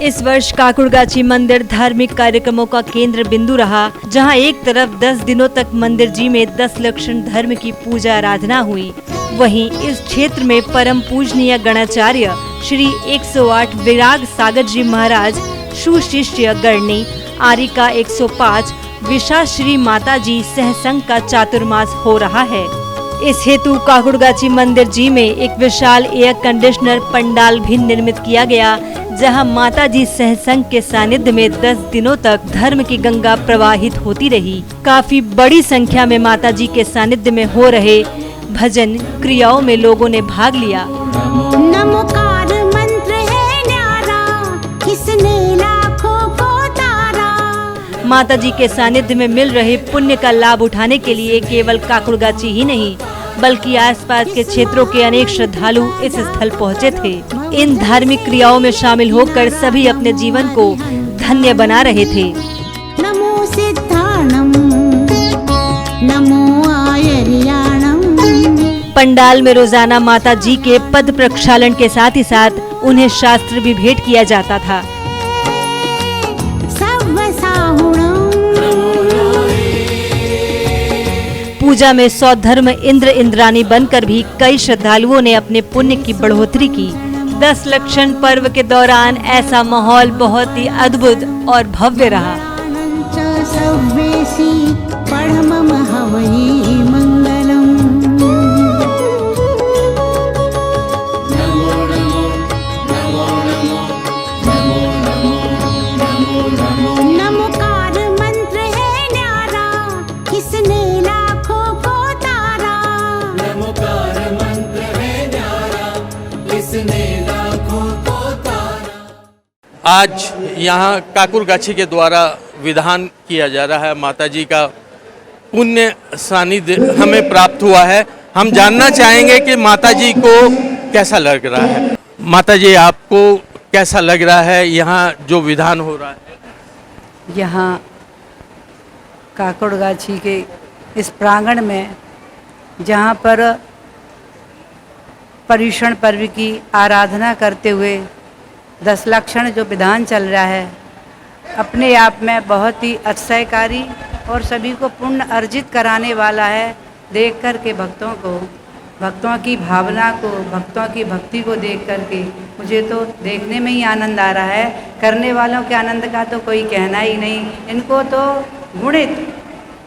इस वर्ष काकुड़गाची मंदिर धार्मिक कार्यक्रमों का केंद्र बिंदु रहा, जहां एक तरफ 10 दिनों तक मंदिर जी में दशलक्षण धर्म की पूजा आराधना हुई, वहीं इस क्षेत्र में परम पूजनीय गणाचार्य श्री 108 विराग सागर जी महाराज, सुशिष्य गणनी आरिका 105 विशाश्री माता जी सहसंग का चातुर्मास हो रहा है। इस हेतु काकुड़गाची मंदिर जी में एक विशाल एयर कंडीशनर पंडाल भी निर्मित किया गया, जहां माता जी सहसंग के सानिध्य में 10 दिनों तक धर्म की गंगा प्रवाहित होती रही। काफी बड़ी संख्या में माता जी के सानिध्य में हो रहे भजन क्रियाओं में लोगों ने भाग लिया। नमोकार मंत्र है न्यारा, किसने लाखों को तारा। माता जी के सानिध्य में मिल रहे पुण्य का लाभ उठाने के लिए केवल काकुड़गाची ही नहीं, बल्कि आसपास के क्षेत्रों के अनेक श्रद्धालु इस स्थल पहुंचे थे। इन धार्मिक क्रियाओं में शामिल होकर सभी अपने जीवन को धन्य बना रहे थे। नमो सिद्धाणम, नमो आयर्याणम। पंडाल में रोजाना माता जी के पद प्रक्षालन के साथ ही साथ उन्हें शास्त्र भी भेंट किया जाता था। पूजा में सौधर्म इंद्र इंद्रानी बनकर भी कई श्रद्धालुओं ने अपने पुण्य की बढ़ोतरी की। 10 लक्षण पर्व के दौरान ऐसा माहौल बहुत ही अद्भुत और भव्य रहा। सर्वेसी पढ़मम हवहि मंगलम। नमोकार मंत्र है न्यारा, किसने लाखों को तारा। नमोकार मंत्र है न्यारा, किसने लाखों को तारा। आज यहाँ काकुरगाछी के द्वारा विधान किया जा रहा है। माताजी का पुण्य सानिध्य हमें प्राप्त हुआ है। हम जानना चाहेंगे कि माताजी को कैसा लग रहा है। माताजी, आपको कैसा लग रहा है यहाँ जो विधान हो रहा है? यहाँ काकुरगाछी के इस प्रांगण में जहाँ पर पर्युषण पर्व की आराधना करते हुए 10 लक्षण जो विधान चल रहा है, अपने आप में बहुत ही अतिशयकारी और सभी को पुण्य अर्जित कराने वाला है। देख कर के भक्तों की भावना को, भक्तों की भक्ति को देख कर के मुझे तो देखने में ही आनंद आ रहा है। करने वालों के आनंद का तो कोई कहना ही नहीं। इनको तो गुणित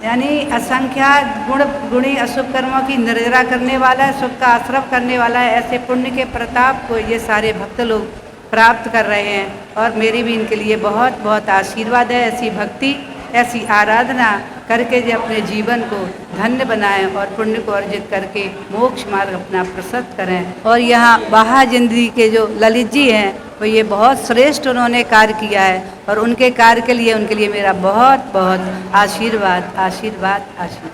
यानी असंख्यात गुणी अशुभ कर्मों की निर्जरा करने वाला है, शुभ का आश्रव करने वाला है। ऐसे पुण्य के प्रताप को ये सारे भक्त लोग प्राप्त कर रहे हैं और मेरी भी इनके लिए बहुत बहुत आशीर्वाद है। ऐसी भक्ति, ऐसी आराधना करके जो अपने जीवन को धन्य बनाएं और पुण्य को अर्जित करके मोक्ष मार्ग अपना प्रशस्त करें। और यहाँ बाहा जिंदगी के जो ललित जी हैं, वो ये बहुत श्रेष्ठ उन्होंने कार्य किया है और उनके कार्य के लिए उनके लिए मेरा बहुत बहुत आशीर्वाद आशीर्वाद आशीर्वाद।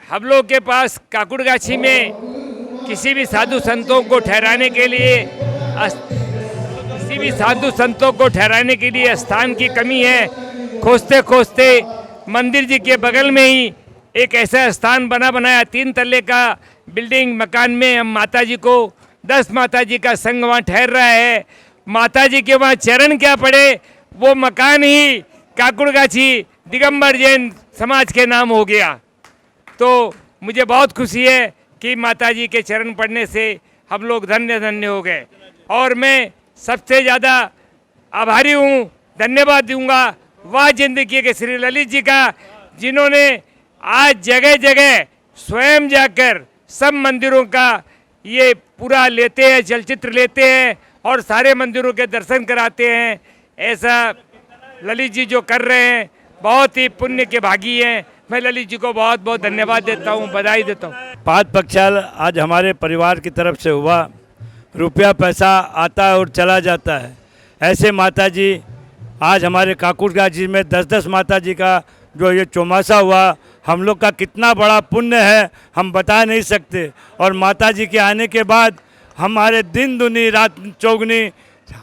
हम लोग के पास काकुरगाछी में किसी भी साधु संतों को ठहराने के लिए स्थान की कमी है। खोजते खोजते मंदिर जी के बगल में ही एक ऐसा स्थान बनाया 3 तल्ले का बिल्डिंग मकान में हम माता जी को 10 माता जी का संग वहाँ ठहर रहा है। माता जी के वहाँ चरण क्या पड़े, वो मकान ही काकुरगाछी दिगंबर जैन समाज के नाम हो गया। तो मुझे बहुत खुशी है कि माता जी के चरण पड़ने से हम लोग धन्य धन्य हो गए। और मैं सबसे ज़्यादा आभारी हूँ, धन्यवाद दूंगा वह जिंदगी के श्री ललित जी का, जिन्होंने आज जगह जगह स्वयं जाकर सब मंदिरों का ये पूरा लेते हैं, चलचित्र लेते हैं और सारे मंदिरों के दर्शन कराते हैं। ऐसा ललित जी जो कर रहे हैं बहुत ही पुण्य के भागी हैं। मैं ललित जी को बहुत बहुत धन्यवाद देता हूँ, बधाई देता हूँ। पाद प्रक्षाल आज हमारे परिवार की तरफ से हुआ। रुपया पैसा आता है और चला जाता है। ऐसे माता जी आज हमारे काकुरगाछी में 10-10 माता जी का जो ये चौमासा हुआ, हम लोग का कितना बड़ा पुण्य है हम बता नहीं सकते। और माता जी के आने के बाद हमारे दिन दुनी रात चौगुनी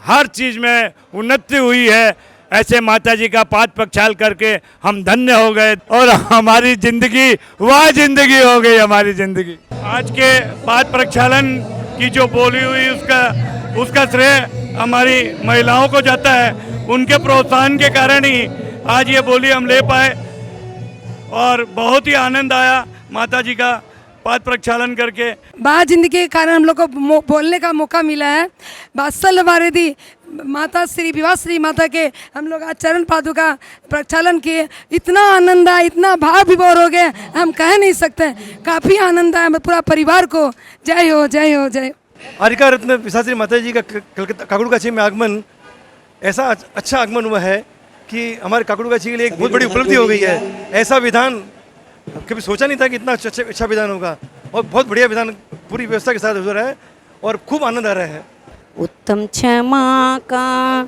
हर चीज़ में उन्नति हुई है। ऐसे माता जी का पाद प्रक्षाल करके हम धन्य हो गए और हमारी ज़िंदगी वह ज़िंदगी हो गई हमारी ज़िंदगी। आज के पाद प्रक्षालन की जो बोली हुई उसका श्रेय हमारी महिलाओं को जाता है। उनके प्रोत्साहन के कारण ही आज ये बोली हम ले पाए और बहुत ही आनंद आया माता जी का पाद प्रक्षालन करके। बात जिंदगी के कारण हम लोग को बोलने का मौका मिला है। बात्सल वारिधि माता श्री विवाह श्री माता के हम लोग आज चरण पादुका प्रक्षालन किए। इतना आनंद आया, इतना भाव विभोर हो गए, हम कह नहीं सकते। काफ़ी आनंद आया पूरा परिवार को। जय हो जय हो जय। आर्यका रत्न विशाश्री माता जी का काकुरगाछी में आगमन ऐसा अच्छा आगमन हुआ है कि हमारे काकुरगाछी के लिए एक बहुत बड़ी उपलब्धि हो गई है। ऐसा विधान कभी सोचा नहीं था कि इतना अच्छा विधान होगा और बहुत बढ़िया विधान पूरी व्यवस्था के साथ हो रहा है और खूब आनंद आ रहा है। उत्तम क्षमा का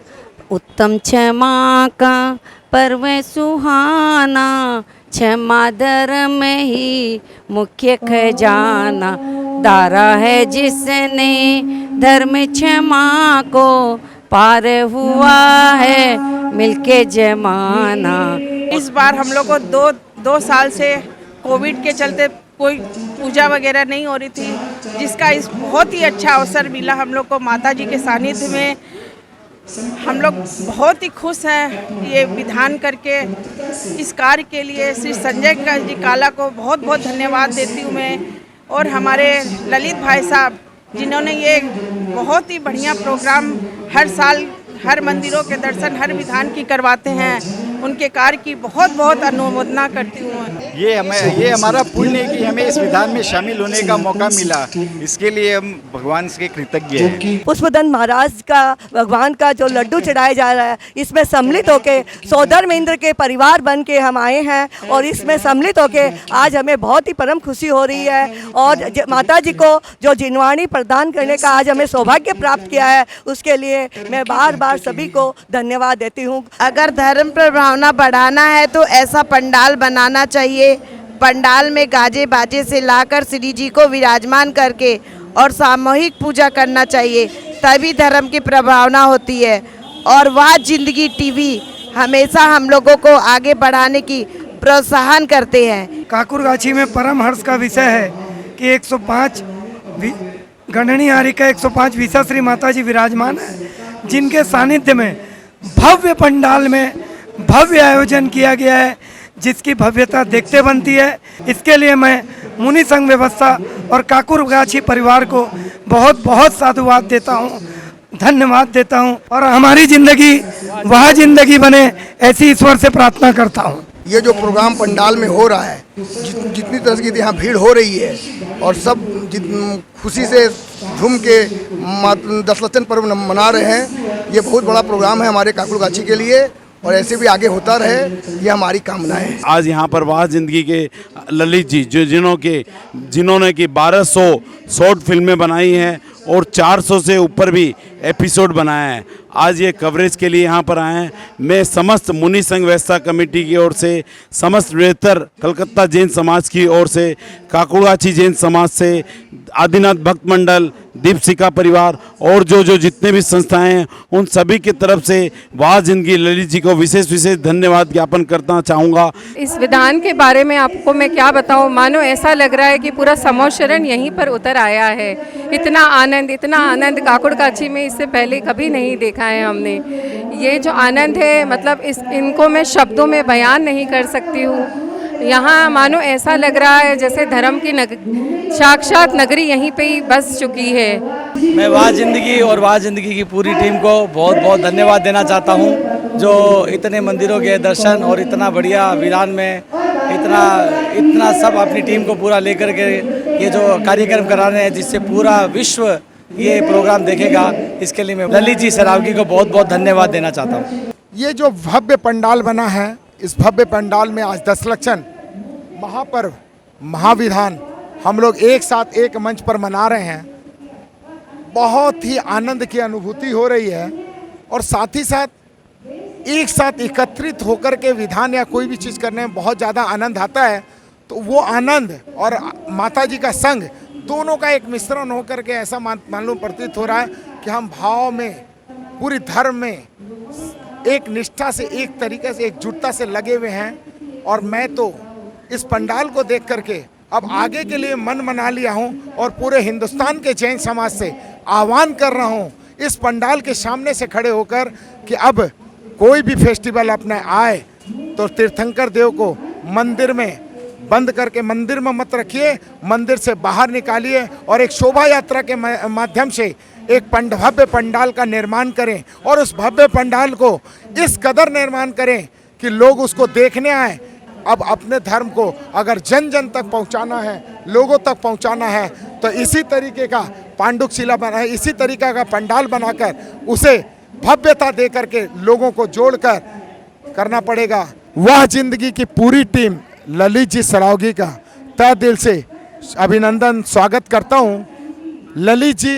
पर्व सुहाना, क्षमा धर्म ही मुख्य खजाना, दारा है जिसने धर्म क्षमा को, पार हुआ है मिलके जमाना। इस बार हम लोग को दो साल से कोविड के चलते कोई पूजा वगैरह नहीं हो रही थी, जिसका इस बहुत ही अच्छा अवसर मिला हम लोग को माता जी के सानिध्य में हम लोग बहुत ही खुश हैं ये विधान करके। इस कार्य के लिए श्री संजय जी काला को बहुत बहुत धन्यवाद देती हूँ मैं, और हमारे ललित भाई साहब जिन्होंने ये बहुत ही बढ़िया प्रोग्राम हर साल हर मंदिरों के दर्शन हर विधान की करवाते हैं, उनके कार्य की बहुत बहुत अनुमोदना करती हूँ। ये हमारा पुण्य है कि हमें इस विधान में शामिल होने का मौका मिला, इसके लिए हम भगवान से कृतज्ञ हैं। पुष्पदंत महाराज का भगवान का जो लड्डू चढ़ाया जा रहा है, इसमें सम्मिलित होके सौधर्मेंद्र के परिवार बन के हम आए हैं, और इसमें सम्मिलित होके आज हमें बहुत ही परम खुशी हो रही है। और माता जी को जो जिनवाणी प्रदान करने का आज हमें सौभाग्य प्राप्त किया है, उसके लिए मैं बार बार सभी को धन्यवाद देती हूँ। अगर धर्म प्रभावना बढ़ाना है तो ऐसा पंडाल बनाना चाहिए। पंडाल में गाजे बाजे से लाकर श्री जी को विराजमान करके और सामूहिक पूजा करना चाहिए, तभी धर्म की प्रभावना होती है। और वह जिंदगी टीवी हमेशा हम लोगों को आगे बढ़ाने की प्रोत्साहन करते हैं। काकुरगाछी में परम हर्ष का विषय है कि 105 गणनी हारिका 105 विशा श्री माता जी विराजमान है, जिनके सानिध्य में भव्य पंडाल में भव्य आयोजन किया गया है, जिसकी भव्यता देखते बनती है। इसके लिए मैं मुनि संघ व्यवस्था और काकुरगाछी परिवार को बहुत बहुत साधुवाद देता हूँ, धन्यवाद देता हूँ, और हमारी जिंदगी वह जिंदगी बने ऐसी ईश्वर से प्रार्थना करता हूँ। ये जो प्रोग्राम पंडाल में हो रहा है, जितनी तरह की यहाँ भीड़ हो रही है, और सब खुशी से झूम के दशलक्षण पर्व मना रहे हैं, ये बहुत बड़ा प्रोग्राम है हमारे काकुरगाछी के लिए, और ऐसे भी आगे होता रहे, ये हमारी कामना है। आज यहाँ पर वाह जिंदगी के ललित जी जिन्होंने कि 1200 शॉर्ट फिल्में बनाई हैं और 400 से ऊपर भी एपिसोड बनाया है, आज ये कवरेज के लिए यहाँ पर आए हैं। मैं समस्त मुनि संघ व्यवस्था कमेटी की ओर से, समस्त बेहतर कलकत्ता जैन समाज की ओर से, काकुरगाछी जैन समाज से, आदिनाथ भक्त मंडल, दीपशिखा परिवार और जो जितने भी संस्थाएं हैं, उन सभी की तरफ से वाह जिंदगी ललित जी को विशेष धन्यवाद ज्ञापन करना चाहूँगा। इस विधान के बारे में आपको मैं क्या बताऊँ, मानो ऐसा लग रहा है कि पूरा समोशरण यहीं पर उतर आया है। इतना आनंद काकुरगाछी में इससे पहले कभी नहीं देखा है हमने। ये जो आनंद है, मतलब इनको मैं शब्दों में बयान नहीं कर सकती हूँ। यहाँ मानो ऐसा लग रहा है जैसे धर्म की साक्षात नगरी यहीं पे ही बस चुकी है। मैं वाह जिंदगी और वाह जिंदगी की पूरी टीम को बहुत बहुत धन्यवाद देना चाहता हूँ, जो इतने मंदिरों के दर्शन और इतना बढ़िया विधान में इतना सब अपनी टीम को पूरा लेकर के ये जो कार्यक्रम करा रहे हैं, जिससे पूरा विश्व ये प्रोग्राम देखेगा, इसके लिए मैं ललित जी सरावगी को बहुत बहुत धन्यवाद देना चाहता हूँ। ये जो भव्य पंडाल बना है, इस भव्य पंडाल में आज दशलक्षण महापर्व महाविधान हम लोग एक साथ एक मंच पर मना रहे हैं। बहुत ही आनंद की अनुभूति हो रही है, और साथ ही साथ एक साथ एकत्रित होकर के विधान या कोई भी चीज़ करने में बहुत ज़्यादा आनंद आता है। तो वो आनंद और माता जी का संग दोनों का एक मिश्रण होकर के ऐसा मालूम प्रतीत हो रहा है कि हम भाव में, पूरी धर्म में एक निष्ठा से, एक तरीके से, एकजुटता से लगे हुए हैं। और मैं तो इस पंडाल को देख करके अब आगे के लिए मन बना लिया हूँ, और पूरे हिंदुस्तान के जैन समाज से आह्वान कर रहा हूँ इस पंडाल के सामने से खड़े होकर कि अब कोई भी फेस्टिवल अपने आए तो तीर्थंकर देव को मंदिर में बंद करके मंदिर में मत रखिए, मंदिर से बाहर निकालिए, और एक शोभा यात्रा के माध्यम से एक भव्य पंडाल का निर्माण करें, और उस भव्य पंडाल को इस कदर निर्माण करें कि लोग उसको देखने आए। अब अपने धर्म को अगर जन जन तक पहुंचाना है, लोगों तक पहुंचाना है, तो इसी तरीके का पांडुशिला बना है, इसी तरीका का पंडाल बनाकर उसे भव्यता दे करके लोगों को जोड़कर करना पड़ेगा। वह जिंदगी की पूरी टीम ललित जी सरावगी का तहे दिल से अभिनंदन स्वागत करता हूं। ललित जी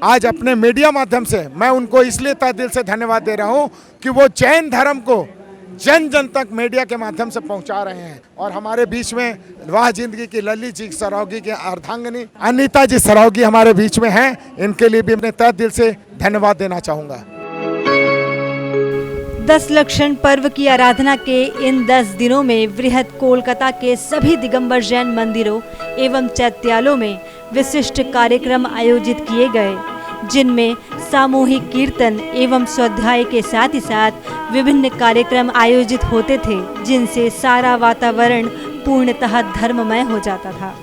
आज अपने मीडिया माध्यम से मैं उनको इसलिए तहे दिल से धन्यवाद दे रहा हूं कि वो जैन धर्म को जन जन तक मीडिया के माध्यम से पहुंचा रहे हैं। और हमारे बीच में वाह जिंदगी की ललित जी सरावगी के अर्धांगिनी अनीता जी सरावगी हमारे बीच में हैं, इनके लिए भी अपने तहे दिल से धन्यवाद देना चाहूँगा। दशलक्षण पर्व की आराधना के इन 10 दिनों में वृहद कोलकाता के सभी दिगंबर जैन मंदिरों एवं चैत्यालयों में विशिष्ट कार्यक्रम आयोजित किए गए, जिनमें सामूहिक कीर्तन एवं स्वाध्याय के साथ ही साथ विभिन्न कार्यक्रम आयोजित होते थे, जिनसे सारा वातावरण पूर्णतः धर्ममय हो जाता था।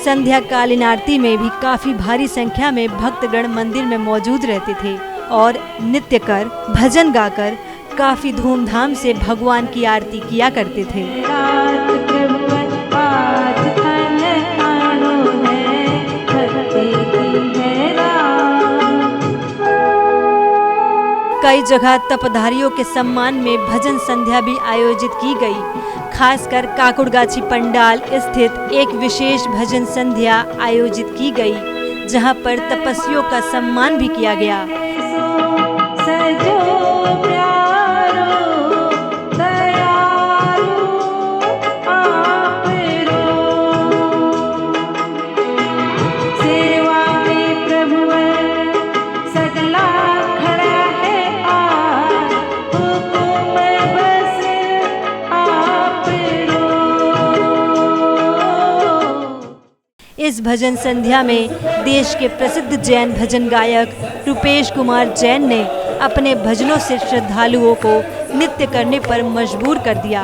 संध्या कालीन आरती में भी काफी भारी संख्या में भक्तगण मंदिर में मौजूद रहते थे और नृत्य कर, भजन गाकर काफी धूमधाम से भगवान की आरती किया करते थे। कई जगह तपधारियों के सम्मान में भजन संध्या भी आयोजित की गई। खासकर काकुड़गाछी पंडाल स्थित एक विशेष भजन संध्या आयोजित की गई, जहां पर तपस्वियों का सम्मान भी किया गया। इस भजन संध्या में देश के प्रसिद्ध जैन भजन गायक रूपेश कुमार जैन ने अपने भजनों से श्रद्धालुओं को नृत्य करने पर मजबूर कर दिया।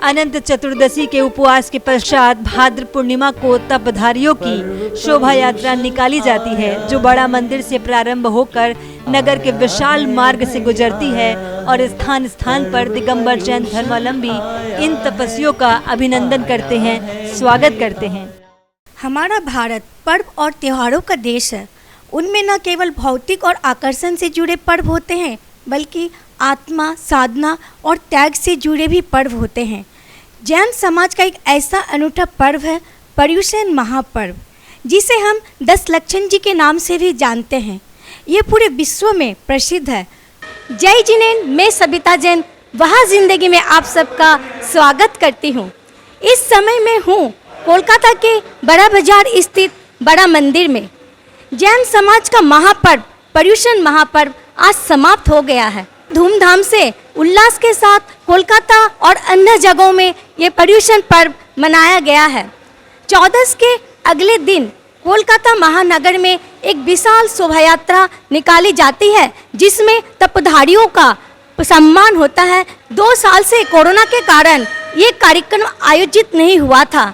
अनंत चतुर्दशी के उपवास के पश्चात भाद्र पूर्णिमा को तपधारियों की शोभा यात्रा निकाली जाती है, जो बड़ा मंदिर से प्रारंभ होकर नगर के विशाल मार्ग से गुजरती है और स्थान स्थान पर दिगंबर जैन धर्मावलंबी इन तपस्वियों का अभिनंदन करते हैं, स्वागत करते हैं। हमारा भारत पर्व और त्योहारों का देश है। उनमें न केवल भौतिक और आकर्षण से जुड़े पर्व होते हैं, बल्कि आत्मा, साधना और त्याग से जुड़े भी पर्व होते हैं। जैन समाज का एक ऐसा अनूठा पर्व है पर्युषण महापर्व, जिसे हम 10 लक्षण जी के नाम से भी जानते हैं। ये पूरे विश्व में प्रसिद्ध है। जय जिनेन, मैं सबिता जैन वहाँ जिंदगी में आप सबका स्वागत करती हूँ। इस समय मैं हूँ कोलकाता के बड़ा बाजार स्थित बड़ा मंदिर में। जैन समाज का महापर्व पर्युषण महापर्व आज समाप्त हो गया है। धूमधाम से उल्लास के साथ कोलकाता और अन्य जगहों में ये पर्युषण पर्व मनाया गया है। 14 के अगले दिन कोलकाता महानगर में एक विशाल शोभा यात्रा निकाली जाती है, जिसमें तपधारियों का सम्मान होता है। 2 साल से कोरोना के कारण ये कार्यक्रम आयोजित नहीं हुआ था,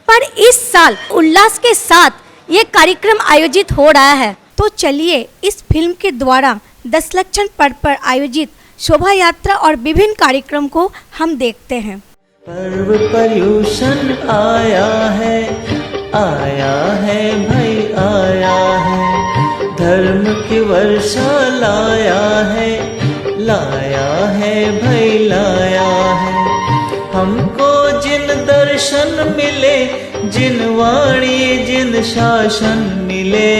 पर इस साल उल्लास के साथ ये कार्यक्रम आयोजित हो रहा है। तो चलिए इस फिल्म के द्वारा 10 लक्षण पर्व पर आयोजित शोभा यात्रा और विभिन्न कार्यक्रम को हम देखते हैं। पर्व पर्युषण आया है भाई आया है, धर्म की वर्षा लाया है भाई लाया है। हमको जिन दर्शन मिले, जिन वाणी जिन शासन मिले,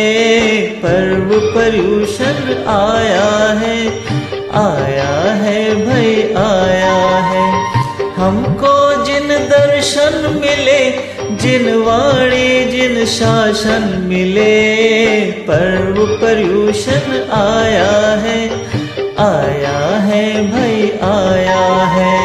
पर्व पर्युषण आया है भाई आया है। हमको जिन दर्शन मिले, जिन वाणी जिन शासन मिले, पर्व पर्युषण आया है भाई आया है।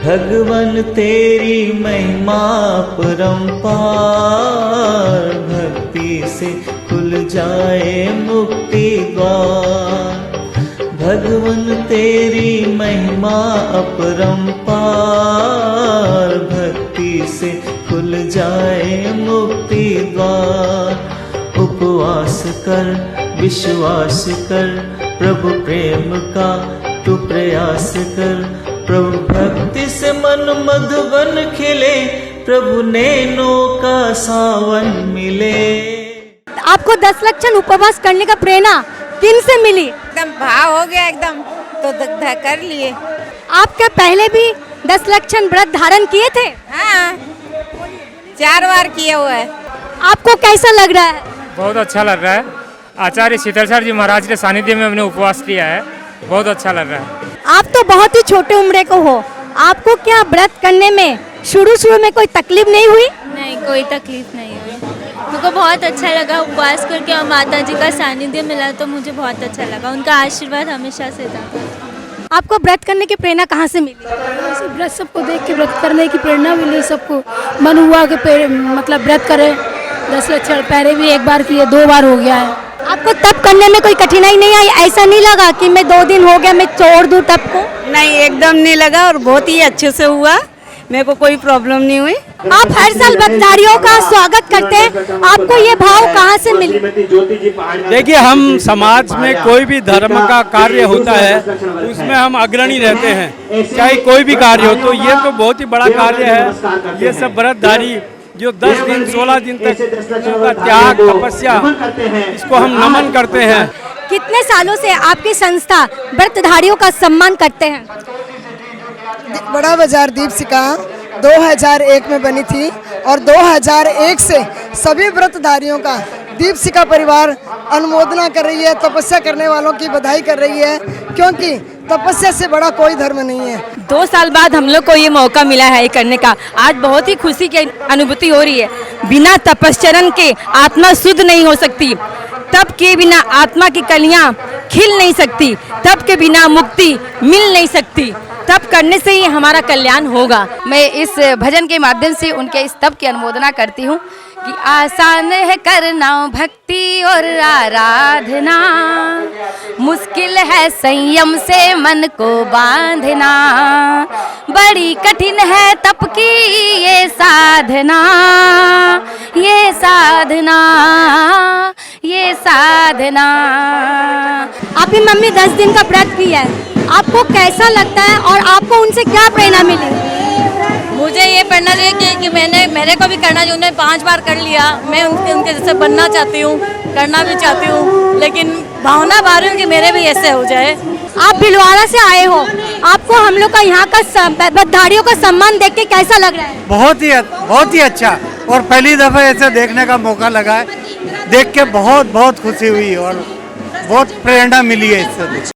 भगवन तेरी महिमा परंपार, भक्ति से खुल जाए मुक्ति द्वार। भगवन तेरी महिमा अपरंपार, भक्ति से खुल जाए मुक्ति द्वार। उपवास कर विश्वास कर, प्रभु प्रेम का तू प्रयास कर। प्रभु भक्ति से मन मधुबन खिले, प्रभु नैनों का सावन मिले। आपको 10 लक्षण उपवास करने का प्रेरणा किन से मिली? एकदम भाव हो गया एकदम, तो कर लिए। आप क्या पहले भी 10 लक्षण व्रत धारण किए थे? हाँ, 4 बार किया हुआ है। आपको कैसा लग रहा है? बहुत अच्छा लग रहा है। आचार्य शीतलचर जी महाराज के सानिध्य में हमने उपवास किया है, बहुत अच्छा लग रहा है। आप तो बहुत ही छोटे उम्र को हो, आपको क्या व्रत करने में शुरू में कोई तकलीफ नहीं हुई? नहीं, कोई तकलीफ नहीं हुई। मुझको बहुत अच्छा लगा उपवास करके और माता जी का सानिध्य मिला तो मुझे बहुत अच्छा लगा। उनका आशीर्वाद हमेशा से था। आपको व्रत करने की प्रेरणा कहाँ से मिली? व्रत सबको देख के व्रत करने की प्रेरणा मिली। सबको मन हुआ कि मतलब व्रत करें। 10 लक्षण पहले भी 1 बार किए, 2 बार हो गया है। आपको तप करने में कोई कठिनाई नहीं आई? ऐसा नहीं लगा कि मैं 2 दिन हो गया मैं छोड़ दूं तप को? नहीं, एकदम नहीं लगा और बहुत ही अच्छे से हुआ, मेरे को कोई प्रॉब्लम नहीं हुई। आप हर साल व्रतधारियों का स्वागत करते हैं, आपको ये भाव कहाँ से मिली? देखिए, हम समाज में कोई भी धर्म का कार्य होता है उसमें हम अग्रणी रहते हैं, चाहे कोई भी कार्य हो। तो ये तो बहुत ही बड़ा कार्य है। ये सब व्रतधारी जो 10 दिन 16 दिन तक उनका त्याग तपस्या, इसको हम नमन करते हैं। कितने सालों से आपकी संस्था व्रतधारियों का सम्मान करते हैं? बड़ा बाजार दीपशिखा 2001 में बनी थी और 2001 से सभी व्रतधारियों का दीपशिखा परिवार अनुमोदना कर रही है, तपस्या करने वालों की बधाई कर रही है, क्योंकि तपस्या से बड़ा कोई धर्म नहीं है। 2 साल बाद हम लोग को ये मौका मिला है करने का। आज बहुत ही खुशी की अनुभूति हो रही है। बिना तपश्चरण के आत्मा शुद्ध नहीं हो सकती, तप के बिना आत्मा की कलियां खिल नहीं सकती, तप के बिना मुक्ति मिल नहीं सकती। तप करने से ही हमारा कल्याण होगा। मैं इस भजन के माध्यम से उनके इस तप की अनुमोदना करती हूँ कि आसान है करना भक्ति और आराधना, मुश्किल है संयम से मन को बांधना, बड़ी कठिन है तप की ये साधना, ये साधना, ये साधना। आपकी मम्मी 10 दिन का व्रत किया है, आपको कैसा लगता है और आपको उनसे क्या प्रेरणा मिली? मुझे ये पढ़ना चाहिए कि मेरे को भी करना चाहिए। उन्होंने 5 बार कर लिया, मैं उनके जैसे बनना चाहती हूँ, करना भी चाहती हूँ, लेकिन भावना भा रही हूँ कि मेरे भी ऐसे हो जाए। आप भिलवाड़ा से आए हो, आपको हम लोग का यहाँ का व्रतधारियों का सम्मान देख के कैसा लग रहा है? बहुत ही अच्छा, और पहली दफ़ा ऐसे देखने का मौका लगा है। देख के बहुत खुशी हुई और बहुत प्रेरणा मिली है इससे।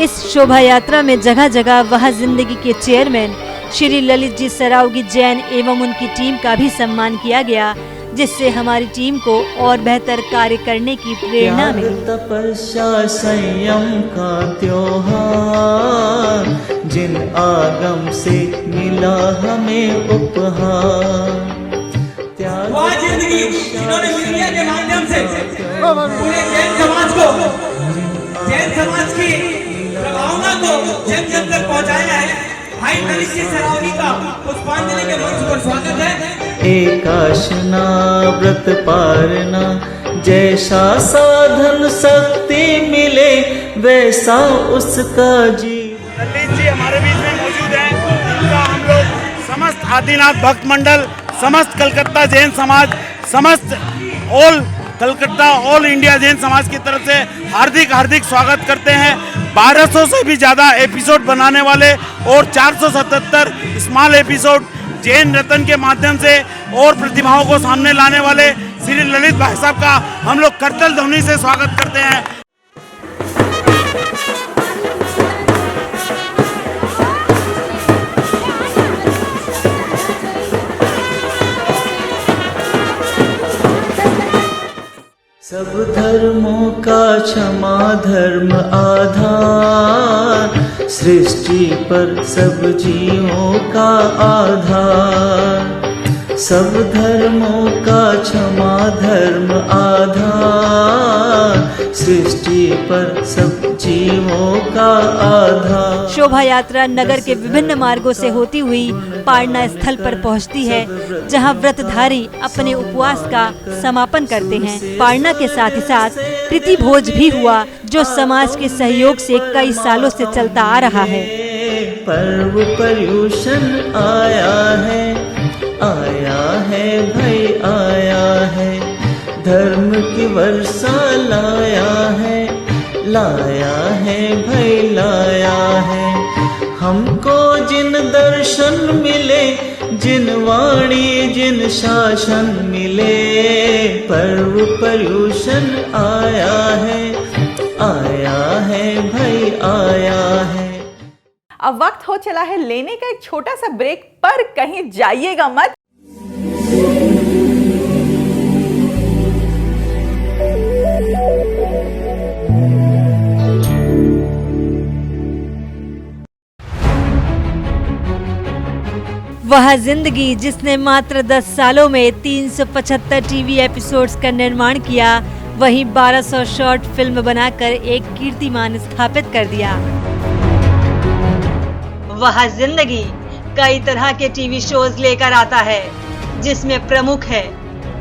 इस शोभा यात्रा में जगह जगह वह जिंदगी के चेयरमैन श्री ललित जी सरावगी जैन एवं उनकी टीम का भी सम्मान किया गया, जिससे हमारी टीम को और बेहतर कार्य करने की प्रेरणा मिली। तपस्या संयम का त्योहार, जिन आगम से मिला हमें उपहार। वह जिंदगी जिन्होंने मीडिया के माध्यम से पूरे जैन समाज को, जैन समाज की भावना को जन जन तक पहुंचाया है। भाई ललित जी सरावगी का पुष्पांजलि के मंच पर स्वागत है। एकाशना व्रत पारना, जैसा साधन शक्ति मिले वैसा उसका जीवन। ललित जी हमारे बीच में मौजूद हैं, जिनका हम लोग समस्त आदिनाथ भक्त मंडल, समस्त कलकत्ता जैन समाज, समस्त ऑल इंडिया जैन समाज की तरफ से हार्दिक स्वागत करते हैं। 1200 से भी ज़्यादा एपिसोड बनाने वाले और 477 स्मॉल एपिसोड जैन रतन के माध्यम से और प्रतिभाओं को सामने लाने वाले श्री ललित भाई साहब का हम लोग करतल ध्वनि से स्वागत करते हैं। सब धर्मों का क्षमा धर्म आधार, सृष्टि पर सब जीवों का आधार। सब धर्मों का क्षमा धर्म आधार, सृष्टि पर सब जीवों का आधार। शोभा यात्रा नगर के विभिन्न मार्गों से होती हुई पारना स्थल पर पहुंचती है, जहां व्रतधारी अपने उपवास का समापन करते हैं। पारना के साथ ही साथ प्रीति भोज भी हुआ, जो समाज के सहयोग से कई सालों से चलता आ रहा है। पर्व पर्यूषण आया है भाई आया है। धर्म की वर्षा लाया है भाई लाया है। हमको जिन दर्शन मिले, जिन वाणी जिन शासन मिले, पर्व पर्यूषण आया है भाई आया है। अब वक्त हो चला है लेने का एक छोटा सा ब्रेक, पर कहीं जाइएगा मत। वह जिंदगी जिसने मात्र 10 सालों में 375 टीवी एपिसोड्स का निर्माण किया, वहीं 1200 शॉर्ट फिल्म बनाकर एक कीर्तिमान स्थापित कर दिया। वह जिंदगी कई तरह के टीवी शोज लेकर आता है, जिसमें प्रमुख है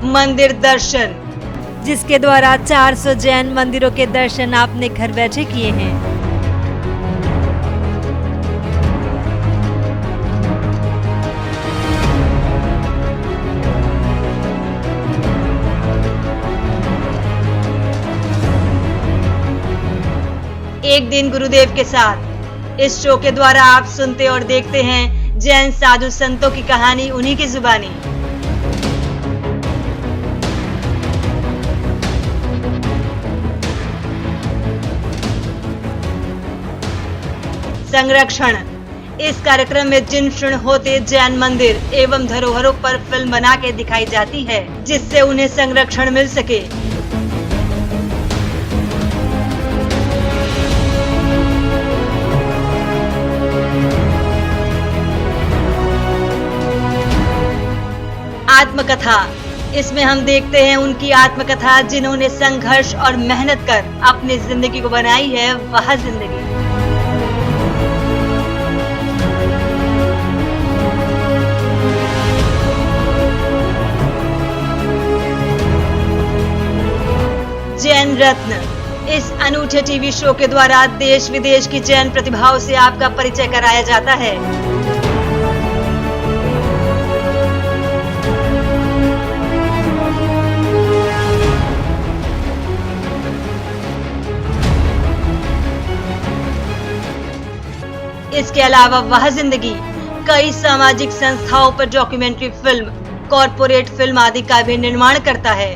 मंदिर दर्शन, जिसके द्वारा 400 जैन मंदिरों के दर्शन आपने घर बैठे किए हैं। एक दिन गुरुदेव के साथ इस शो के द्वारा आप सुनते और देखते हैं जैन साधु संतों की कहानी उन्हीं की जुबानी। संरक्षण, इस कार्यक्रम में जिन क्षण होते जैन मंदिर एवं धरोहरों पर फिल्म बना के दिखाई जाती है, जिससे उन्हें संरक्षण मिल सके। आत्मकथा, इसमें हम देखते हैं उनकी आत्मकथा, जिन्होंने संघर्ष और मेहनत कर अपनी जिंदगी को बनाई है वह जिंदगी। जैन रत्न, इस अनूठे टीवी शो के द्वारा देश विदेश की जैन प्रतिभाओं से आपका परिचय कराया जाता है। इसके अलावा वह जिंदगी कई सामाजिक संस्थाओं पर डॉक्यूमेंट्री फिल्म, कॉर्पोरेट फिल्म आदि का भी निर्माण करता है।